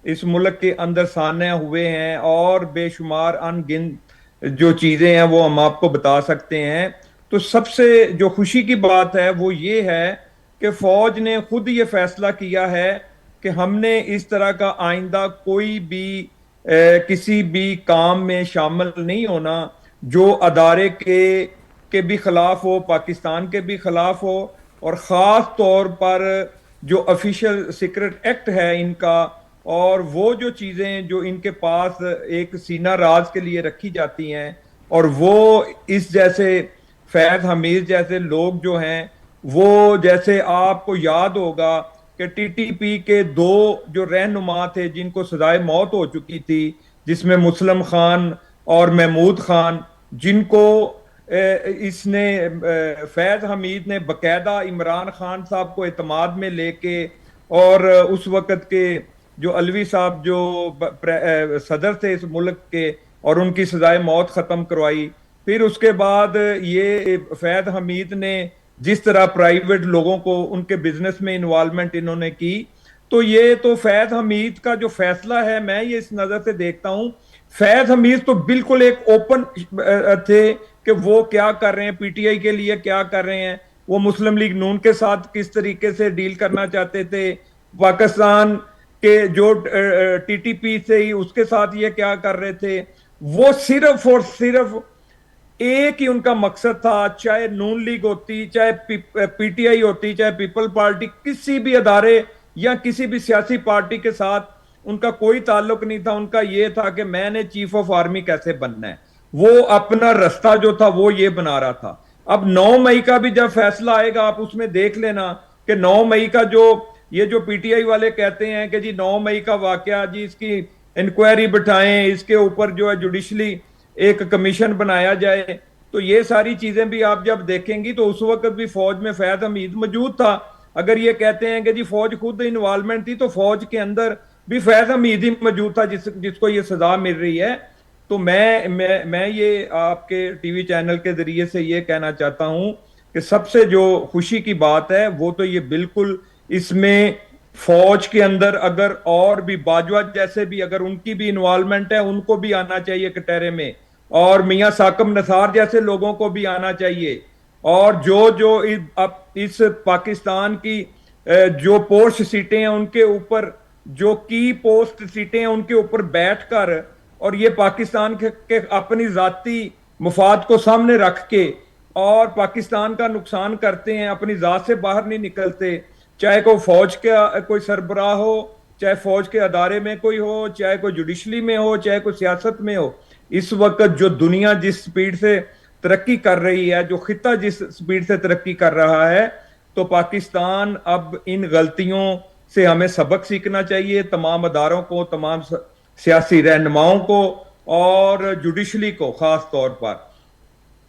Speaker 4: इस मुल्क के अंदर सान्या हुए हैं और बेशुमार अनगिनत जो चीज़ें हैं वो हम आपको बता सकते हैं तो सबसे जो खुशी की बात है वो ये है कि फौज ने खुद ये फैसला किया है कि हमने इस तरह का आइंदा कोई भी किसी भी काम में शामिल नहीं होना जो अदारे के के भी खिलाफ हो, पाकिस्तान के भी खिलाफ हो, और ख़ास तौर पर जो ऑफिशियल सीक्रेट एक्ट है इनका, और वो जो चीज़ें जो इनके पास एक सीना राज के लिए रखी जाती हैं, और वो इस जैसे फैज हमीद जैसे लोग जो हैं, वो जैसे आपको याद होगा कि टीटीपी के दो जो रहनुमा थे जिनको सजाए मौत हो चुकी थी, जिसमें मुस्लिम खान और महमूद खान, जिनको इसने फैज हमीद ने बकायदा इमरान खान साहब को एतमाद में लेके, और उस वक़्त के जो अलवी साहब जो सदर थे इस मुल्क के, और उनकी सजाए मौत ख़त्म करवाई। फिर उसके बाद ये फैज हमीद ने जिस तरह प्राइवेट लोगों को उनके बिजनेस में इन्वॉल्वमेंट इन्होंने की, तो ये तो फैज हमीद का जो फैसला है, मैं ये इस नज़र से देखता हूँ, फैज हमीद तो बिल्कुल एक ओपन थे कि वो क्या कर रहे हैं, पीटीआई के लिए क्या कर रहे हैं, वो मुस्लिम लीग नून के साथ किस तरीके से डील करना चाहते थे, पाकिस्तान के जो टीटीपी से ही उसके साथ ये क्या कर रहे थे। वो सिर्फ और सिर्फ एक ही उनका मकसद था, चाहे नून लीग होती, चाहे पीटीआई होती, चाहे पीपल पार्टी, किसी भी अदारे या किसी भी सियासी पार्टी के साथ उनका कोई ताल्लुक नहीं था। उनका ये था कि मैंने चीफ ऑफ आर्मी कैसे बनना है, वो अपना रास्ता जो था वो ये बना रहा था। अब 9 मई का भी जब फैसला आएगा, आप उसमें देख लेना कि 9 मई का जो ये जो पीटीआई वाले कहते हैं कि जी 9 मई का वाकया, जी इसकी इंक्वायरी बिठाएं, इसके ऊपर जो है जुडिशली एक कमीशन बनाया जाए, तो ये सारी चीजें भी आप जब देखेंगी तो उस वक्त भी फौज में फैज हमीद मौजूद था। अगर ये कहते हैं कि जी फौज खुद इन्वॉल्वमेंट थी, तो फौज के अंदर भी फैज हमीद ही मौजूद था जिसको ये सजा मिल रही है। तो मैं ये आपके टीवी चैनल के जरिए से ये कहना चाहता हूं कि सबसे जो खुशी की बात है वो तो ये बिल्कुल इसमें फौज के अंदर अगर और भी बाजवा जैसे भी अगर उनकी भी इन्वॉल्वमेंट है, उनको भी आना चाहिए कटहरे में, और मियां साकब नसार जैसे लोगों को भी आना चाहिए, और जो इस पाकिस्तान की जो पोस्ट सीटें हैं उनके ऊपर, जो की पोस्ट सीटें हैं उनके ऊपर बैठकर, और ये पाकिस्तान के अपनी जाती मुफाद को सामने रख के और पाकिस्तान का नुकसान करते हैं, अपनी जात से बाहर नहीं निकलते, चाहे कोई फौज का कोई सरबराह हो, चाहे फौज के अदारे में कोई हो, चाहे कोई जुडिशली में हो, चाहे कोई सियासत में हो। इस वक्त जो दुनिया जिस स्पीड से तरक्की कर रही है, जो खिता जिस स्पीड से तरक्की कर रहा है, तो पाकिस्तान अब इन गलतियों से हमें सबक सीखना चाहिए, तमाम अदारों को, तमाम सियासी रहनुमाओं को और जुडिशली को खास तौर पर,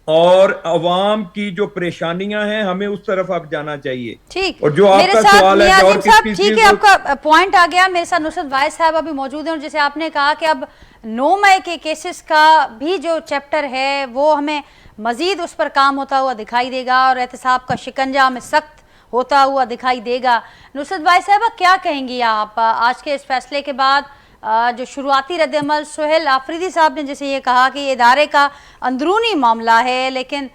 Speaker 4: और अवाम की जो परेशानियां हैं हमें उस तरफ अब जाना चाहिए।
Speaker 1: ठीक,
Speaker 4: और जो आपका सवाल है और किस
Speaker 1: ठीक है, आपका पॉइंट आ गया। मेरे साथ नुसरत वाइस साहब अभी मौजूद हैं, और जैसे आपने कहा कि अब 9 मई के केसेस का भी जो चैप्टर है वो हमें मजीद उस पर काम होता हुआ दिखाई देगा, और एहतसाब का शिकंजा हमें सख्त होता हुआ दिखाई देगा। नुसरत वाइस साहब क्या कहेंगी आप आज के इस फैसले के बाद? जो शुरुआती रद्दअमल सुहेल आफरीदी साहब ने जैसे ये कहा कि ये इदारे का अंदरूनी मामला है, लेकिन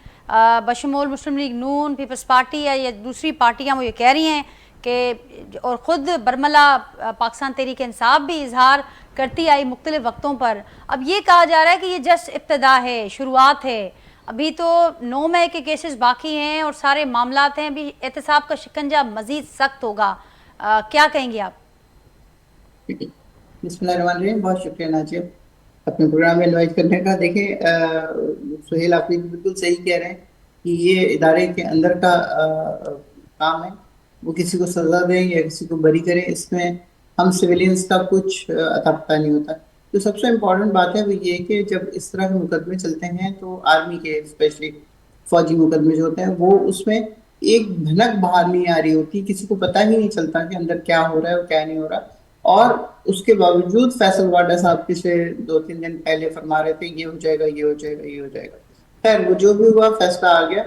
Speaker 1: बशमूल मुस्लिम लीग नून, पीपल्स पार्टी या ये दूसरी पार्टियां वो ये कह रही हैं कि, और ख़ुद बरमला पाकिस्तान तहरीक इंसाफ भी इजहार करती आई मुख्तलिफ वक्तों पर। अब ये कहा जा रहा है कि ये जस्ट इब्तदा है, शुरुआत है, अभी तो 9 मई के केसेस बाकी हैं और सारे मामलात हैं, अभी एहतसाब का शिकंजा मज़ीद सख्त होगा। क्या कहेंगे आप?
Speaker 5: बिस्मिल्लाहिर्रहमानिर्रहीम, बहुत शुक्रिया नाजिया अपने प्रोग्राम में इन्वाइट करने का। देखिए सुहेल आप बिल्कुल सही कह रहे हैं कि ये इदारे के अंदर का काम है, वो किसी को सजा दें या किसी को बरी करें, इसमें हम सिविलियंस का कुछ अता पता नहीं होता। तो सबसे इम्पोर्टेंट बात है वो ये कि जब इस तरह के मुकदमे चलते हैं तो आर्मी के स्पेशली फौजी मुकदमे जो होते हैं वो उसमें एक भनक बाहर नहीं आ रही होती, किसी को पता ही नहीं चलता कि अंदर क्या हो रहा है और क्या नहीं हो रहा। और उसके बावजूद फैसल वाडा साहब पिछले 2-3 दिन पहले फरमा रहे थे ये हो जाएगा, ये हो जाएगा, ये हो जाएगा। खैर वो जो भी हुआ फैसला आ गया,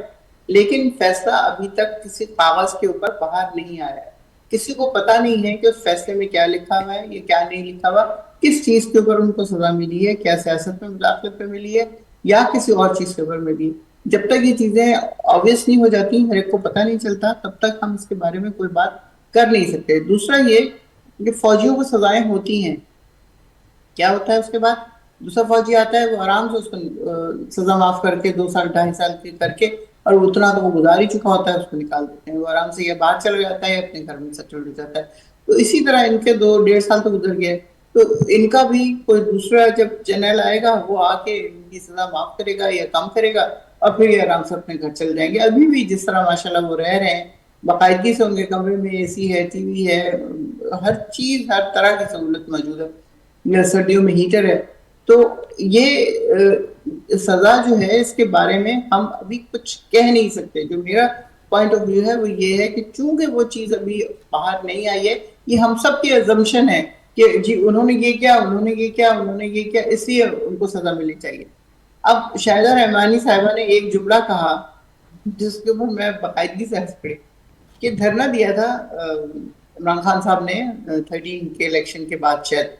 Speaker 5: लेकिन फैसला अभी तक किसी कागज के ऊपर बाहर नहीं आया है। किसी को पता नहीं है कि उस फैसले में क्या लिखा हुआ है, ये क्या नहीं लिखा हुआ, किस चीज के ऊपर उनको सजा मिली है, क्या सियासत में मुदाखलत पे मिली है या किसी और चीज के ऊपर मिली है। जब तक ये चीजें ऑब्वियस नहीं हो जाती, हर एक को पता नहीं चलता, तब तक हम इसके बारे में कोई बात कर नहीं सकते। दूसरा ये कि फौजियों को सजाएं होती हैं, क्या होता है उसके बाद दूसरा फौजी आता है, वो आराम से उसको सजा माफ करके 2 साल 2.5 साल की करके, और उतना तो वो गुजार ही चुका होता है, उसको निकाल देते हैं, वो आराम से या बाहर चला जाता है या अपने घर में सेटल हो जाता है। तो इसी तरह इनके 2 1.5 साल तो गुजर गए। तो इनका भी कोई दूसरा जब जनरल आएगा, वो आके इनकी सजा माफ करेगा या कम करेगा, और फिर ये आराम से अपने घर चले जाएंगे। अभी भी जिस तरह माशाल्लाह वो रह रहे हैं, बाकायदगी से उनके कमरे में एसी है, टीवी है, हर चीज, हर तरह की सहूलत मौजूद है, सर्दियों में हीटर है। तो ये सजा जो है, इसके बारे में हम अभी कुछ कह नहीं सकते। जो मेरा पॉइंट ऑफ व्यू है वो ये है कि चूंकि वो चीज अभी बाहर नहीं आई है, ये हम सब की अजम्पशन है कि जी उन्होंने ये किया, उन्होंने ये किया, उन्होंने ये किया, इसलिए उनको सजा मिलनी चाहिए। अब शाहिदा रहमानी साहिबा ने एक जुमला कहा जिसके ऊपर मैं बाकायदगी से हंस पड़ी, कि धरना दिया था इमरान खान साहब ने 13 के इलेक्शन के बाद, शायद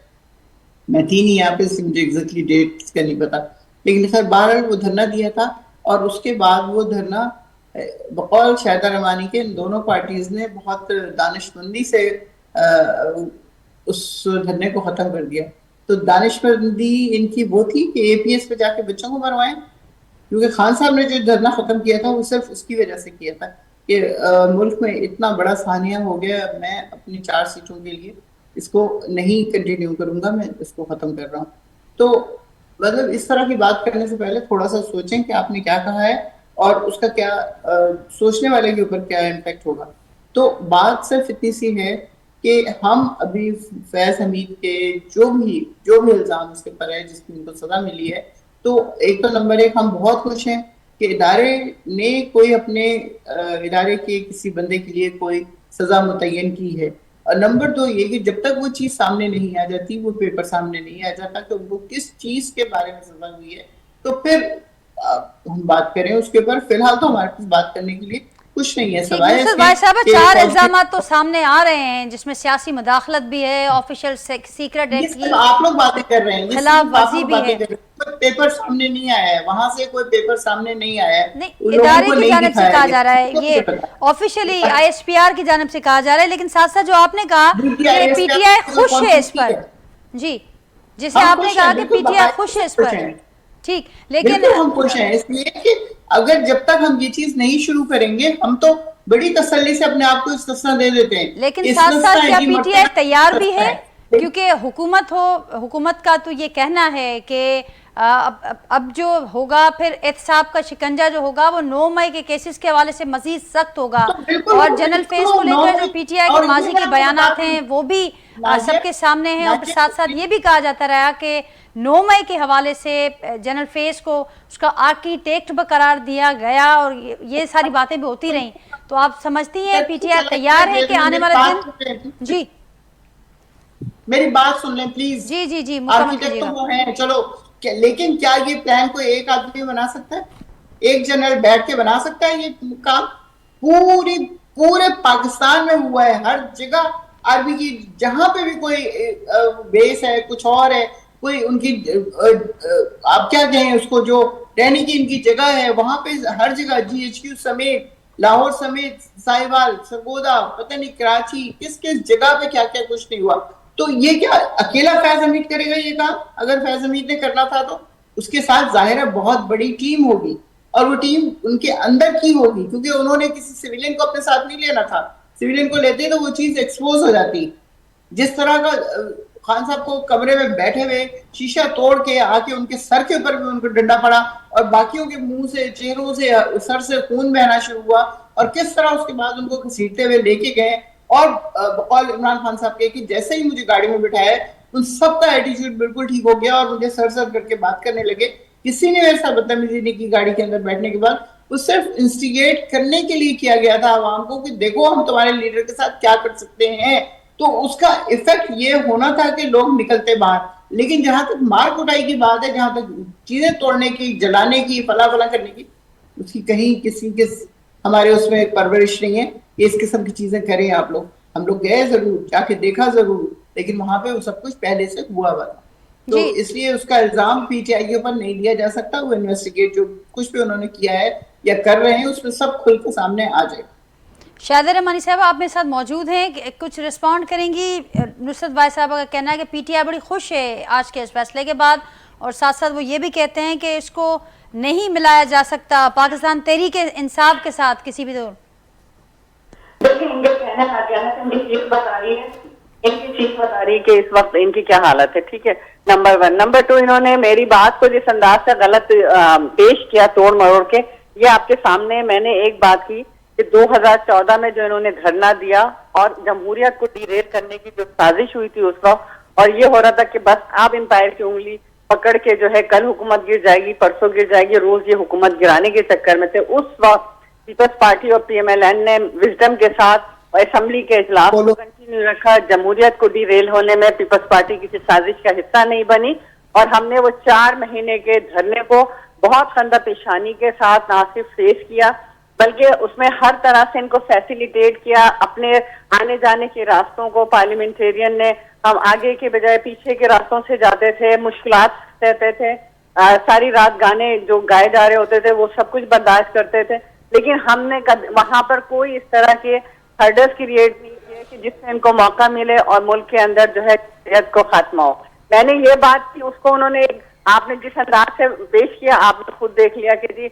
Speaker 5: मैं थी नहीं यहाँ पे, मुझे एग्जैक्टली डेट का नहीं पता, लेकिन खैर बहरहाल वो धरना दिया था। और उसके बाद वो धरना बकौल शाहिदा रहमानी के इन दोनों पार्टीज ने बहुत दानिशमंदी से उस धरने को खत्म कर दिया। तो दानिशमंदी इनकी वो थी कि एपीएस पे जाके बच्चों को मरवाएं, क्योंकि खान साहब ने जो धरना खत्म किया था वो सिर्फ उसकी वजह से किया था कि मुल्क में इतना बड़ा सानिया हो गया, मैं अपनी 4 सीटों के लिए इसको नहीं कंटिन्यू करूंगा, मैं इसको खत्म कर रहा हूँ। तो मतलब इस तरह की बात करने से पहले थोड़ा सा सोचें कि आपने क्या कहा है और उसका क्या सोचने वाले के ऊपर क्या इम्पैक्ट होगा। तो बात सिर्फ इतनी सी है कि हम अभी फैज हमीद के जो भी इल्जाम उसके ऊपर है, जिसकी उनको सजा मिली है, तो एक तो नंबर 1 हम बहुत खुश हैं कि इदारे ने कोई अपने इदारे के किसी बंदे के लिए कोई सजा मुतय्यन की है। और नंबर 2 ये कि जब तक वो चीज सामने नहीं आ जाती, वो पेपर सामने नहीं आ जाता कि उनको किस चीज के बारे में सजा हुई है, तो फिर हम बात करें उसके ऊपर। फिलहाल तो हमारे पास बात करने के लिए कुछ नहीं है। सवाल
Speaker 1: भाई साहब 4 इल्जाम तो सामने आ रहे हैं, जिसमें सियासी मुदाखलत भी है, ऑफिशियल सीक्रेट एक्ट की
Speaker 5: आप लोग बातें कर रहे हैं,
Speaker 1: खिलाफ वर्जी भी है।
Speaker 5: पेपर सामने नहीं आया है, वहां से कोई पेपर सामने नहीं आया है,
Speaker 1: नहीं इदारे की जानिब से कहा जा रहा है, ये ऑफिशियली आईएसपीआर की जानिब से कहा जा रहा है। लेकिन साथ साथ जो आपने कहा कि पीटीआई खुश है इस पर, जी जिसे आपने कहा कि पीटीआई खुश है इस पर, ठीक, लेकिन
Speaker 5: हम खुश हैं इसलिए कि अगर जब तक हम ये चीज नहीं शुरू करेंगे, हम तो बड़ी तसल्ली से अपने आप को इस्तिस्ना दे देते हैं।
Speaker 1: लेकिन साथ साथ क्या पीटीआई तैयार भी है? क्योंकि हुकूमत का तो ये कहना है कि अब जो होगा फिर एहतसाब का शिकंजा जो होगा वो 9 मई के केसेस के हवाले से मजीद सख्त होगा, और जनरल फेज को लेकर जो पीटीआई के माजी के बयानात हैं वो भी सबके सामने हैं। और साथ साथ ये भी कहा जाता रहा कि 9 मई के हवाले से जनरल फेज को उसका आर्किटेक्ट बकरार दिया गया, और ये सारी बातें भी होती रही। तो आप समझती हैं पीटीआई तैयार है कि आने वाले दिन? जी
Speaker 5: मेरी बात सुन लें please.
Speaker 1: Ji ji ji
Speaker 5: architect तो वो हैं, चलो, लेकिन क्या ये प्लान कोई एक आदमी बना सकता है? एक जनरल बैठ के बना सकता है ये काम? पूरे पाकिस्तान में हुआ है, हर जगह आर्मी की जहां पे भी कोई बेस है, कुछ और है, कोई उनकी आप क्या कहें उसको, जो रहने की इनकी जगह है, वहां पे हर जगह GHQ समेत, लाहौर समेत, साहिवाल, सरगोदा, पता नहीं कराची, किस किस जगह पे क्या क्या कुछ नहीं हुआ। तो ये क्या अकेला फैज हमीद करेगा ये काम? अगर फैज हमीद ने करना था तो उसके साथ जाहिर है बहुत बड़ी टीम होगी, और वो टीम उनके अंदर की होगी, क्योंकि उन्होंने किसी सिविलियन को अपने साथ नहीं लेना था। सिविलियन को लेते तो वो चीज एक्सपोज हो जाती। जिस तरह का खान साहब को कमरे में बैठे हुए शीशा तोड़ के आके उनके सर के ऊपर भी उनको डंडा पड़ा, और बाकियों के मुंह से, चेहरों से, सर से खून बहना शुरू हुआ, और किस तरह उसके बाद उनको घसीटते हुए लेके गए। और बकौल इमरान खान साहब के कि जैसे ही मुझे गाड़ी में बिठाया, उन सबका एटीट्यूड बिल्कुल ठीक हो गया और मुझे सर सर करके बात करने लगे। किसी ने ऐसा बदतमीजी नहीं की गाड़ी के अंदर बैठने के बाद। वो सिर्फ इंस्टिगेट करने के लिए किया गया था आवाम को कि देखो हम तुम्हारे लीडर के साथ क्या कर सकते हैं। तो उसका इफेक्ट ये होना था कि लोग निकलते बाहर। लेकिन जहां तक मार कुटाई की बात है, जहां तक चीजें तोड़ने की, जलाने की, फला फला करने की, उसकी कहीं किसी के हमारे उसमें परवरिश नहीं है कि इस किस्म की चीजें करें आप लोग। हम लोग गए जरूर, जाके देखा जरूर, लेकिन वहां पे वो सब कुछ पहले से हुआ हुआ था। तो इसलिए उसका इल्जाम पीटीआई के ऊपर नहीं दिया जा सकता। वो इन्वेस्टिगेट जो कुछ भी उन्होंने किया है या कर रहे हैं, उसमें सब खुल के सामने आ जाए।
Speaker 1: शाहिदा रहमानी साहब आप मेरे साथ मौजूद हैं, कुछ रिस्पॉन्ड करेंगी? नुसरत भाई साहब का कहना है कि पीटीआई बड़ी खुश है आज के इस फैसले के बाद, और साथ साथ वो ये भी कहते हैं कि इसको नहीं मिलाया जा सकता पाकिस्तान तहरीक इंसाफ के साथ किसी भी दौर।
Speaker 2: देखिए, इनके कहने का इनकी चीज बता रही है, कि इस वक्त इनकी क्या हालत है। ठीक है, नंबर 1। नंबर 2, इन्होंने मेरी बात को जिस अंदाज से गलत पेश किया, तोड़ मरोड़ के, ये आपके सामने मैंने एक बात की कि 2014 में जो इन्होंने धरना दिया और जमहूरियत को डिरेल करने की जो साजिश हुई थी उस वक्त, और ये हो रहा था कि बस आप एम्पायर की उंगली पकड़ के जो है कल हुकूमत गिर जाएगी, परसों गिर जाएगी, रोज ये हुकूमत गिराने के चक्कर में थे। उस वक्त पीपल्स पार्टी और PMLN ने विजडम के साथ असेंबली के इजलास को कंटिन्यू रखा। जमहूरियत को डिरेल होने में पीपल्स पार्टी किसी साजिश का हिस्सा नहीं बनी, और हमने वो 4 महीने के धरने को बहुत खंदा पेशानी के साथ ना सिर्फ फेस किया, बल्कि उसमें हर तरह से इनको फैसिलिटेट किया। अपने आने जाने के रास्तों को पार्लियामेंटेरियन ने, हम आगे के बजाय पीछे के रास्तों से जाते थे, मुश्किलात रहते थे, सारी रात गाने जो गाए जा रहे होते थे वो सब कुछ बर्दाश्त करते थे, लेकिन हमने वहां पर कोई इस तरह के हर्डल्स क्रिएट नहीं किए कि जिससे इनको मौका मिले और मुल्क के अंदर जो है जमहूरियत को खात्मा हो। मैंने ये बात की, उसको उन्होंने, आपने जिस अंदाज से पेश किया आपने खुद देख लिया कि जी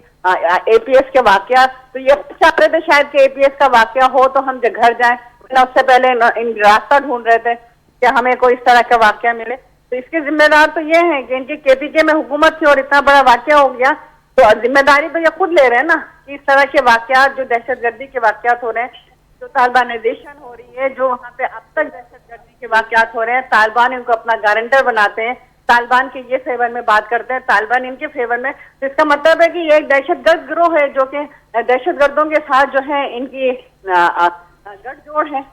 Speaker 2: APS के वाकया, तो ये चाहते थे शायद कि APS का वाकया हो तो हम घर जाएं, उससे पहले इन रास्ता ढूंढ रहे थे कि हमें कोई इस तरह का वाकया मिले। तो इसके जिम्मेदार तो ये हैं कि इनकी KPK में हुकूमत थी और इतना बड़ा वाकया हो गया, तो जिम्मेदारी तो ये खुद ले रहे हैं ना कि इस तरह के वाकयात, जो दहशतगर्दी के वाकयात हो रहे हैं, जो तालिबानाइजेशन हो रही है, जो वहाँ पे अब तक दहशतगर्दी के वाकयात हो रहे हैं, तालिबान इनको अपना गारंटर बनाते हैं, तालिबान के ये फेवर में बात करते हैं, तालिबान इनके फेवर में। तो इसका मतलब है कि ये एक दहशतगर्द गिरोह है जो कि दहशतगर्दों के साथ जो है इनकी गठजोड़ है।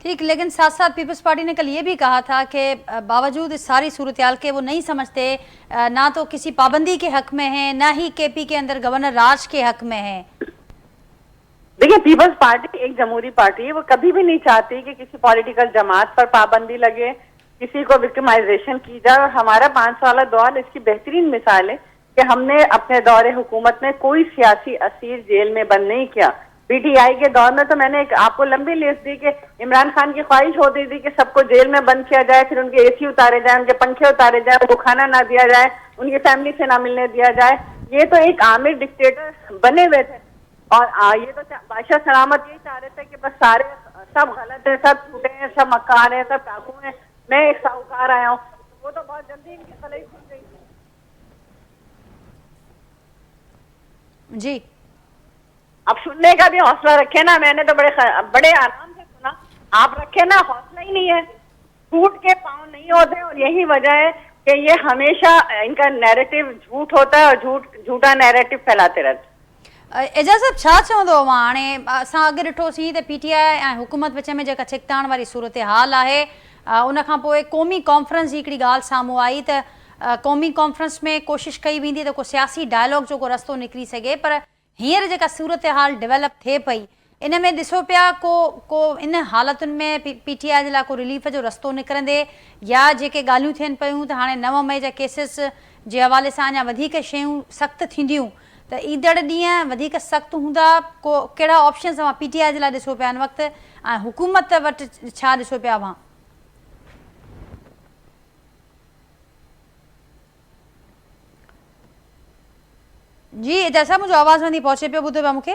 Speaker 1: ठीक, लेकिन साथ साथ पीपल्स पार्टी ने कल ये भी कहा था कि बावजूद इस सारी सूरत-ए-हाल के वो नहीं समझते ना तो किसी पाबंदी के हक में है, ना ही KP के अंदर गवर्नर राज के हक में है।
Speaker 2: देखिए, पीपल्स पार्टी एक जमहूरी पार्टी है, वो कभी भी नहीं चाहती कि किसी पॉलिटिकल जमात पर पाबंदी लगे, किसी को विक्टिमाइजेशन की जाए। और हमारा 5 साल दौर इसकी बेहतरीन मिसाल है कि हमने अपने दौरे हुकूमत में कोई सियासी असीर जेल में बंद नहीं किया। PTI के दौर में तो मैंने एक आपको लंबी लिस्ट दी कि इमरान खान की ख्वाहिश होती थी कि सबको जेल में बंद किया जाए, फिर उनके AC उतारे जाए, उनके पंखे उतारे जाए, उनको खाना ना दिया जाए, उनकी फैमिली से ना मिलने दिया जाए। ये तो एक आमिर डिक्टेटर बने हुए थे, और ये तो बादशाह सलामत यही चाह रहे थे कि बस सारे सब गलत है, सब छूटे हैं, सब मक्कार हैं, सब डाकू हैं, मैं एक साहूकार आया हूँ। वो तो बहुत जल्दी इनकी खलाई खुल गई।
Speaker 1: जी,
Speaker 2: अब सुनने का भी हौसला रखे ना, मैंने तो बड़े आराम से सुना, आप रखे ना, हौसला ही नहीं है, टूट के पाँव नहीं होते। और यही वजह है कि ये हमेशा इनका नैरेटिव झूठ होता है और झूठा नैरेटिव फैलाते रहते।
Speaker 1: एजाज़ साहब छा चवंदो हाणे असां अॻु ॾिठोसीं त PTI ऐं हुकूमत विच में जेका छिकताइण वारी सूरत हाल आहे, उन खां पोइ क़ौमी कॉन्फ्रेंस जी हिकिड़ी ॻाल्हि साम्हूं आई त क़ौमी कॉन्फ्रेंस में कोशिशि कई वेंदी त को सियासी डायलॉग जो को रस्तो निकिरी सघे, पर हींअर जेका सूरत हाल डेवलप थिए पई इन में ॾिसो पिया को इन हालतुनि में PTI जे लाइ को रिलीफ जो रस्तो निकिरंदे, या जेके ॻाल्हियूं थियनि पियूं त हाणे 9 मई जा केसिस जे हवाले सां अञा वधीक शयूं सख़्तु थींदियूं त ईंदड़ ॾींहं वधीक सख़्तु हूंदा, को कहिड़ा ऑप्शन तव्हां PTI जे लाइ ॾिसो पिया हिन वक़्तु, ऐं हुकूमत वटि छा ॾिसो पिया तव्हां? जी एजाज़ साहब, मुंहिंजो आवाज़ नथी पहुचे पियो, ॿुधो पिया मूंखे?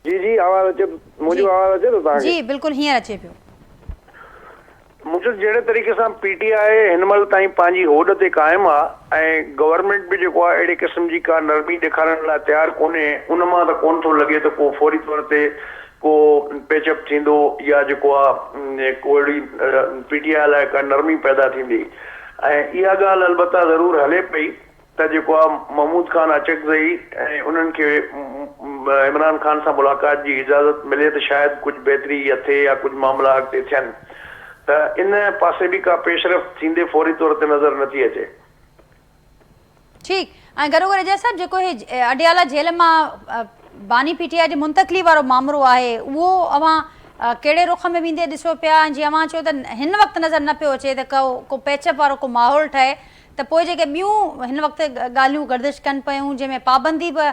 Speaker 3: जी आवाज़ अचे, मुंहिंजो आवाज़ अचे थो तव्हांखे?
Speaker 1: जी बिल्कुलु हींअर अचे पियो।
Speaker 3: मुंहिंजो जहिड़े तरीक़े सां PTI हिन महिल ताईं पंहिंजी होड़ ते क़ाइमु आहे, ऐं गवर्नमेंट बि जेको आहे अहिड़े क़िस्म जी का नरमी ॾेखारण लाइ तयारु कोन्हे, उन मां त कोन थो लॻे त को फौरी तौर ते को पेचअप थींदो, या जेको आहे को अहिड़ी PTI लाइ का नरमी पैदा थींदी। ऐं इहा ॻाल्हि अलबत्ता ज़रूरु हले पई त जेको आहे महमूद खान अचकज़ई ऐं उन्हनि खे इमरान खान सां मुलाक़ात जी इजाज़त मिले त शायदि कुझु बहितरी या थिए, या कुझु मामला अॻिते थियनि, त इन पासे बि का पेशरफ़्त थींदे फौरी तौर ते नज़र नथी अचे।
Speaker 1: ठीकु, ऐं गॾोगॾु एजाज़ साहब जेको हे अडियाला जेल मां बानी PTI जी मुंतक़िली वारो मामिलो आहे, उहो अवां कहिड़े रुख में वेंदे ॾिसो पिया? जीअं अवां चयो त हिन वक़्तु नज़र न पियो अचे त को पैचअप वारो को माहौल ठहे, त पोइ जेके ॿियूं हिन वक़्तु ॻाल्हियूं गर्दिश कनि पियूं, जंहिंमें पाबंदी बि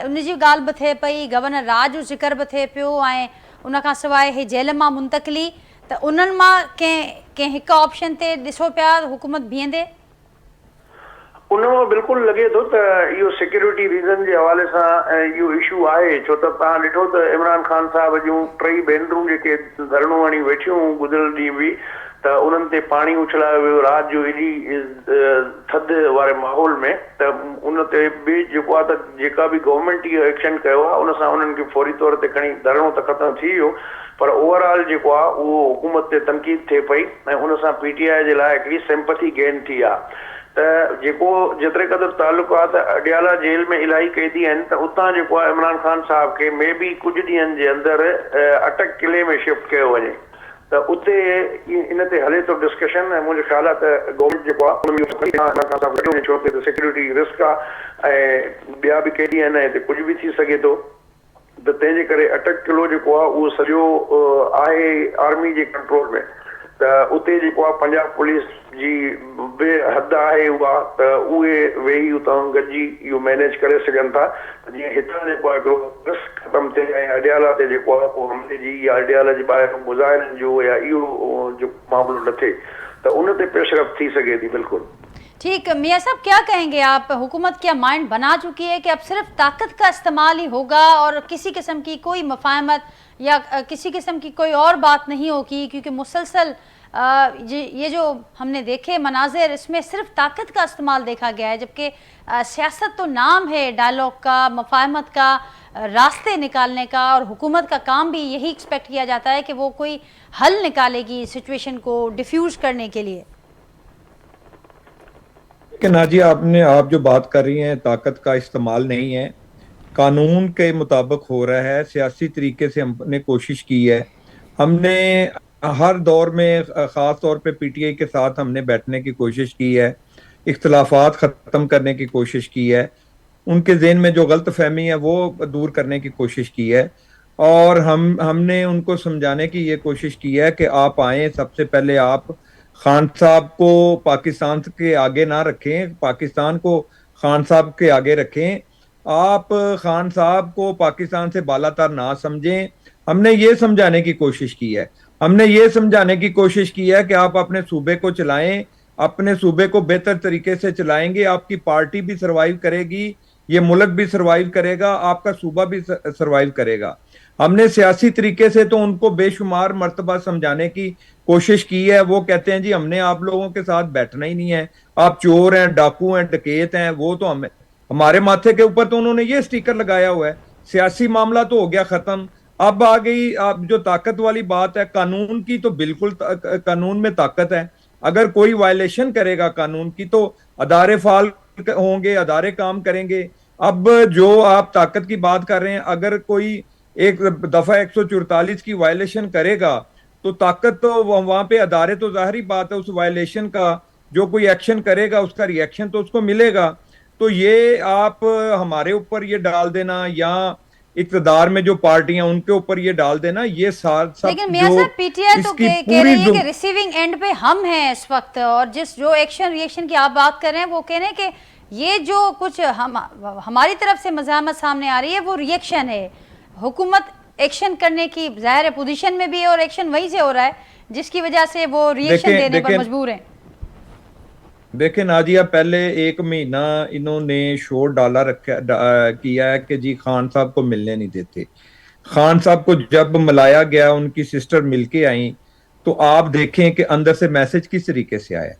Speaker 1: उनजी ॻाल्हि बि थिए पई, गवर्नर राज जो ज़िक्र बि थिए पियो, ऐं उन खां सवाइ हे जेल मां मुंतक़िली, त तो उन्हनि मां कंहिं हिकु ऑप्शन ते ॾिसो पिया हुकूमत बीहंदे?
Speaker 3: उनमें बिल्कुलु लॻे थो त इहो सिक्योरिटी रीज़न जे हवाले सां इहो इशू आहे, छो त तव्हां ॾिठो त इमरान ख़ान साहब जूं टई भेनरूं जेके धरणो हणी वेठियूं गुज़िरियल ॾींहुं बि, त उन्हनि ते पाणी उछलायो वियो राति जो एॾी थधि वारे माहौल में, त उन ते बि जेको आहे त जेका बि गवर्नमेंट इहो एक्शन कयो आहे उन सां उन्हनि खे फौरी तौर ते खणी धरणो त ख़तमु थी वियो, पर ओवरऑल जेको आहे उहो हुकूमत ते तनक़ीद थिए पई ऐं उन सां PTI जे लाइ हिकिड़ी सिंपथी गेन थी आहे। त जेको जेतिरे क़दुरु तालुक़ु आहे त अडियाला जेल में इलाही कैदी आहिनि, त उतां जेको आहे इमरान ख़ान साहब खे मे बी कुझु ॾींहंनि जे अंदरि अटक किले में शिफ्ट कयो वञे, त उते इन ते हले थो डिस्कशन। ऐं मुंहिंजो ख़्यालु आहे त गवर्नमेंट जेको आहे छो त सिक्योरिटी रिस्क आहे ऐं ॿिया बि कैदी आहिनि, हिते कुझु बि थी सघे थो, त तंहिंजे करे अटक किलो जेको आहे उहो सॼो आहे आर्मी जे कंट्रोल में। त उते जेको आहे पंजाब पुलिस जी बि हद आहे उहा, त उहे वेही उतां गॾिजी इहो मैनेज करे सघनि था जीअं हितां जेको आहे हिकिड़ो रिस्क ख़तमु थिए ऐं अडियाला ते जेको आहे पोइ हमले जी या अडियाला जे ॿाहिरि मुज़ाहिरनि जो या इहो जो मामलो न थिए, त उन ते पेशरफ़ थी सघे थी। बिल्कुलु
Speaker 1: ठीक। मियाँ साहब क्या कहेंगे आप, हुकूमत क्या माइंड बना चुकी है कि अब सिर्फ ताकत का इस्तेमाल ही होगा और किसी किस्म की कोई मुफाहमत या किसी किस्म की कोई और बात नहीं होगी, क्योंकि मुसलसल ये जो हमने देखे मनाजिर इसमें सिर्फ ताकत का इस्तेमाल देखा गया है, जबकि सियासत तो नाम है डायलॉग का, मुफाहमत का, रास्ते निकालने का, और हुकूमत का काम भी यही एक्सपेक्ट किया जाता है कि वो कोई हल निकालेगी सिचुएशन को डिफ्यूज करने के लिए।
Speaker 4: कि नाजिया आप जो बात कर रही हैं ताकत का इस्तेमाल नहीं है, कानून के मुताबिक हो रहा है, सियासी तरीके से हमने कोशिश की है। हमने हर दौर में ख़ास तौर पे PTI के साथ हमने बैठने की कोशिश की है, इख्तलाफात ख़त्म करने की कोशिश की है, उनके ज़हन में जो गलत फहमी है वो दूर करने की कोशिश की है, और हमने उनको समझाने की ये कोशिश की है कि आप आएँ, सबसे पहले आप खान साहब को पाकिस्तान के आगे ना रखें, पाकिस्तान को खान साहब के आगे रखें, आप खान साहब को पाकिस्तान से बालातर ना समझें। हमने ये समझाने की कोशिश की है, हमने ये समझाने की कोशिश की है कि आप अपने सूबे को चलाएं, अपने सूबे को बेहतर तरीके से चलाएंगे, आपकी पार्टी भी सरवाइव करेगी, ये मुल्क भी सरवाइव करेगा, आपका सूबा भी सरवाइव करेगा। हमने सियासी तरीके से तो उनको बेशुमार मर्तबा समझाने की कोशिश की है। वो कहते हैं जी हमने आप लोगों के साथ बैठना ही नहीं है, आप चोर हैं, डाकू हैं, डकैत हैं, वो तो हमारे माथे के ऊपर तो उन्होंने ये स्टिकर लगाया हुआ है। सियासी मामला तो हो गया खत्म। अब आ गई आप जो ताकत वाली बात है, कानून की तो बिल्कुल कानून में ताकत है। अगर कोई वायलेशन करेगा कानून की तो अदारे फाल होंगे, अदारे काम करेंगे। अब जो आप ताकत की बात कर रहे हैं, अगर कोई एक दफा 144 की वायलेशन करेगा तो ताकत तो वहां पे अदारे, तो जाहिर बात है उस वायलेशन का जो कोई एक्शन करेगा उसका रिएक्शन तो उसको मिलेगा। तो ये आप हमारे ऊपर ये डाल देना या इक़्तिदार में जो पार्टियां उनके ऊपर ये डाल देना, ये सब
Speaker 1: लेकिन मियां साहब PTI तो कह रही है कि रिसीविंग एंड पे हम हैं इस वक्त, और जिस जो एक्शन रिएक्शन की आप बात कर रहे हैं वो कह रहे हैं कि ये जो कुछ हमारी तरफ से मज़ाहमत सामने आ रही है वो रिएक्शन है। हुकूमत एक्शन करने की जाहिर है पोजीशन में भी है और एक्शन वहीं से हो रहा है जिसकी वजह से वो रिएक्शन देने पर मजबूर हैं।
Speaker 4: देखें नाजिया, पहले 1 महीना इन्होंने शोर डाला किया है कि जी खान साहब को मिलने नहीं देते। खान साहब को जब मिलाया गया, उनकी सिस्टर मिलके आई, तो आप देखें कि अंदर से मैसेज किस तरीके से आया।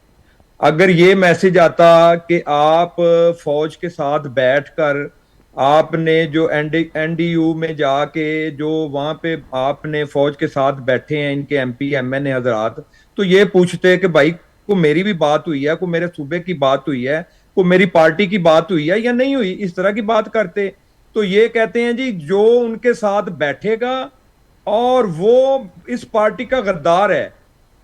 Speaker 4: अगर ये मैसेज आता कि आप फौज के साथ बैठकर आपने जो NDU में जाके जो वहां पे आपने फौज के साथ बैठे हैं इनके MP MNA हजरात, तो ये पूछते कि भाई को मेरी भी बात हुई है, को मेरे सूबे की बात हुई है, को मेरी पार्टी की बात हुई है या नहीं हुई, इस तरह की बात करते। तो ये कहते हैं जी जो उनके साथ बैठेगा और वो इस पार्टी का गद्दार है।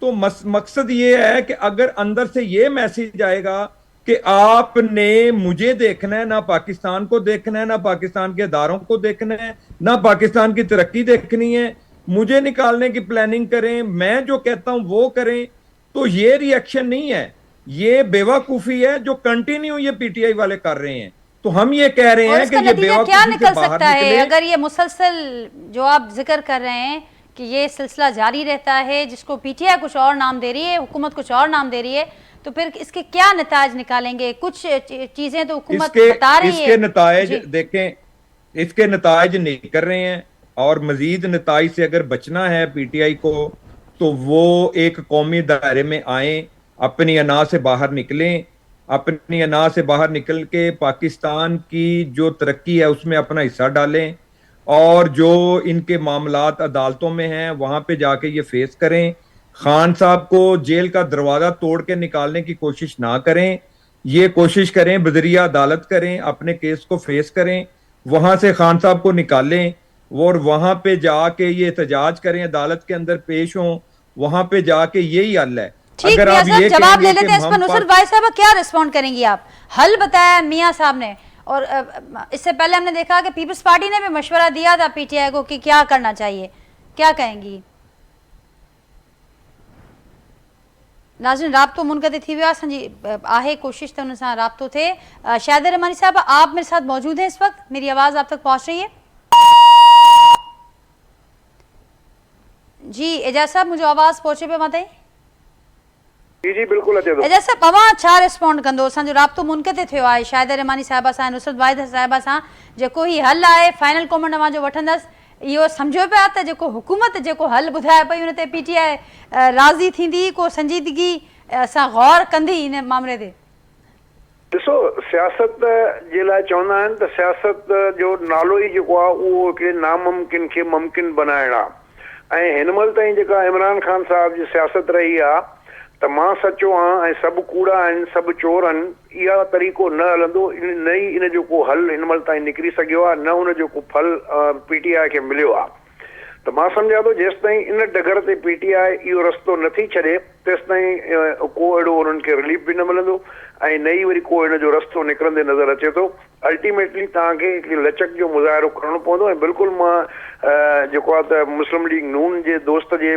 Speaker 4: तो मकसद ये है कि अगर अंदर से ये मैसेज आएगा कि आपने मुझे देखना है, ना पाकिस्तान को देखना है, ना पाकिस्तान के इदारों को देखना है, ना पाकिस्तान की तरक्की देखनी है, मुझे निकालने की प्लानिंग करें, मैं जो कहता हूं वो करें, तो ये रिएक्शन नहीं है, ये बेवकूफी है जो कंटिन्यू ये PTI वाले कर रहे हैं। तो हम ये कह रहे हैं कि ये बेवकूफी
Speaker 1: क्या निकल
Speaker 4: से बाहर
Speaker 1: सकता है
Speaker 4: निकले।
Speaker 1: अगर ये मुसलसल जो आप जिक्र कर रहे हैं कि ये सिलसिला जारी रहता है, जिसको पीटीआई कुछ और नाम दे रही है, हुकूमत कुछ और नाम दे रही है, तो फिर इसके क्या नताज निकालेंगे? कुछ चीजें तो हुकूमत बता रही है।
Speaker 4: इसके नताज देखें, इसके नताज निकल रहे हैं, और मजीद नताज से अगर बचना है पीटीआई को, तो वो एक कौमी दायरे में आए, अपनी अना से बाहर निकलें, अपनी अना से बाहर निकल के पाकिस्तान की जो तरक्की है उसमें अपना हिस्सा डालें, और जो इनके मामलात अदालतों में हैं वहां पे जाके ये फेस करें। खान साहब को जेल का दरवाजा तोड़ के निकालने की कोशिश ना करें, ये कोशिश करें बजरिया अदालत करें, अपने केस को फेस करें, वहां से खान साहब को निकालें और वहां पे जाके ये एहतजाज करें, अदालत के अंदर पेश हों, वहां पे जाके यही हल है।
Speaker 1: ठीक,
Speaker 4: अगर आप ये
Speaker 1: जवाब ले लेते हैं इस पर। नुसरत भाई साहब क्या रिस्पॉन्ड करेंगी आप? हल बताया मियां साहब ने, और इससे पहले हमने देखा कि पीपल्स पार्टी ने भी मशवरा दिया था पीटीआई को कि क्या करना चाहिए, क्या कहेंगी? नाज़रीन, राब्तो मुनक़ति थी वियो आहे, आहे कोशिश तो उन सां राब्तो थे। शाहिद रहमानी साहब, आप मेरे साथ मौजूद हैं इस वक्त, मेरी आवाज़ आप तक पहुंच रही है? जी एजाज साहब, मुझे आवाज़ पहुंचे पे मत?
Speaker 3: जी जी बिल्कुल अचे थो।
Speaker 1: एजाज साहब, अवां छा रिस्पॉन्ड कंदो? असांजो राब्तो मुनक़ति थियो आहे शाहिद रहमानी साहिबा सां, नुसरत वाहिद साहिबा सां, जेको ही हल आहे फाइनल कमेंट अवां जो वठंदसि। इहो सम्झो पिया त जेको हुकूमत जेको हल ॿुधाए पई उन ते पीटीआई राज़ी थींदी, को संजीदगी सां गौर कंदी इन मामले ते?
Speaker 3: ॾिसो, सियासत जे लाइ चवंदा आहिनि त सियासत जो नालो ई जेको आहे उहो हिकिड़े नामुमकिन खे मुमकिन बनाइण आहे, ऐं हिन महिल ताईं जेका इमरान खान साहब जी सियासत रही आहे त मां सचो आहियां ऐं सभु कूड़ा आहिनि, सभु चोर आहिनि, इहा तरीक़ो न हलंदो, न ई इन जो को हल हिन महिल ताईं निकिरी सघियो आहे, न उन जो को फल पीटीआई खे मिलियो आहे। त मां सम्झां थो जेसि ताईं इन डगर ते पीटीआई इहो रस्तो नथी छॾे तेसि ताईं को अहिड़ो उन्हनि खे रिलीफ बि न मिलंदो, ऐं न ई वरी को हिन जो रस्तो निकिरंदे नज़र अचे थो। अल्टीमेटली तव्हांखे हिकिड़ी लचक जो मुज़ाहिरो करणो पवंदो, ऐं बिल्कुलु मां जेको आहे त मुस्लिम लीग नून जे दोस्त जे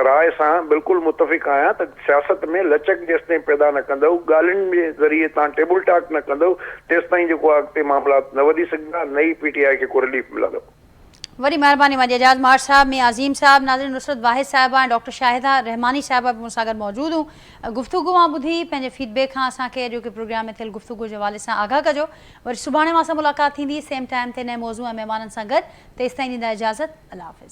Speaker 3: राय सां बिल्कुलु मुतफ़िक़ आहियां त सियासत में लचक जेसि ताईं पैदा न कंदव, ॻाल्हियुनि जे ज़रिए तव्हां टेबल टॉक न कंदव, तेसि ताईं जेको आहे अॻिते मामलात न वधी सघंदा, नई पीटीआई खे को रिलीफ मिलंदो।
Speaker 1: वरी महिरबानी मुंहिंजे एजाज मार साहब, मियां अज़ीम साहब, नाज़रीन नुसरत वाहिद साहिबा ऐं डॉक्टर शाहिदा रहमानी साहिबा बि मूंसां गॾु मौजूद हूं। गुफ्तगू मां ॿुधी पंहिंजे फीडबैक खां असांखे अॼु के प्रोग्राम में थियल गुफ्तगू जे हवाले सां आगाह कजो। वरी सुभाणे मां सां मुलाक़ात थींदी सेम टाइम ते नए मौज़ू ऐं महिमाननि सां गॾु। तेसिताईं ॾींदा इजाज़त। अल्लाह हाफ़िज़।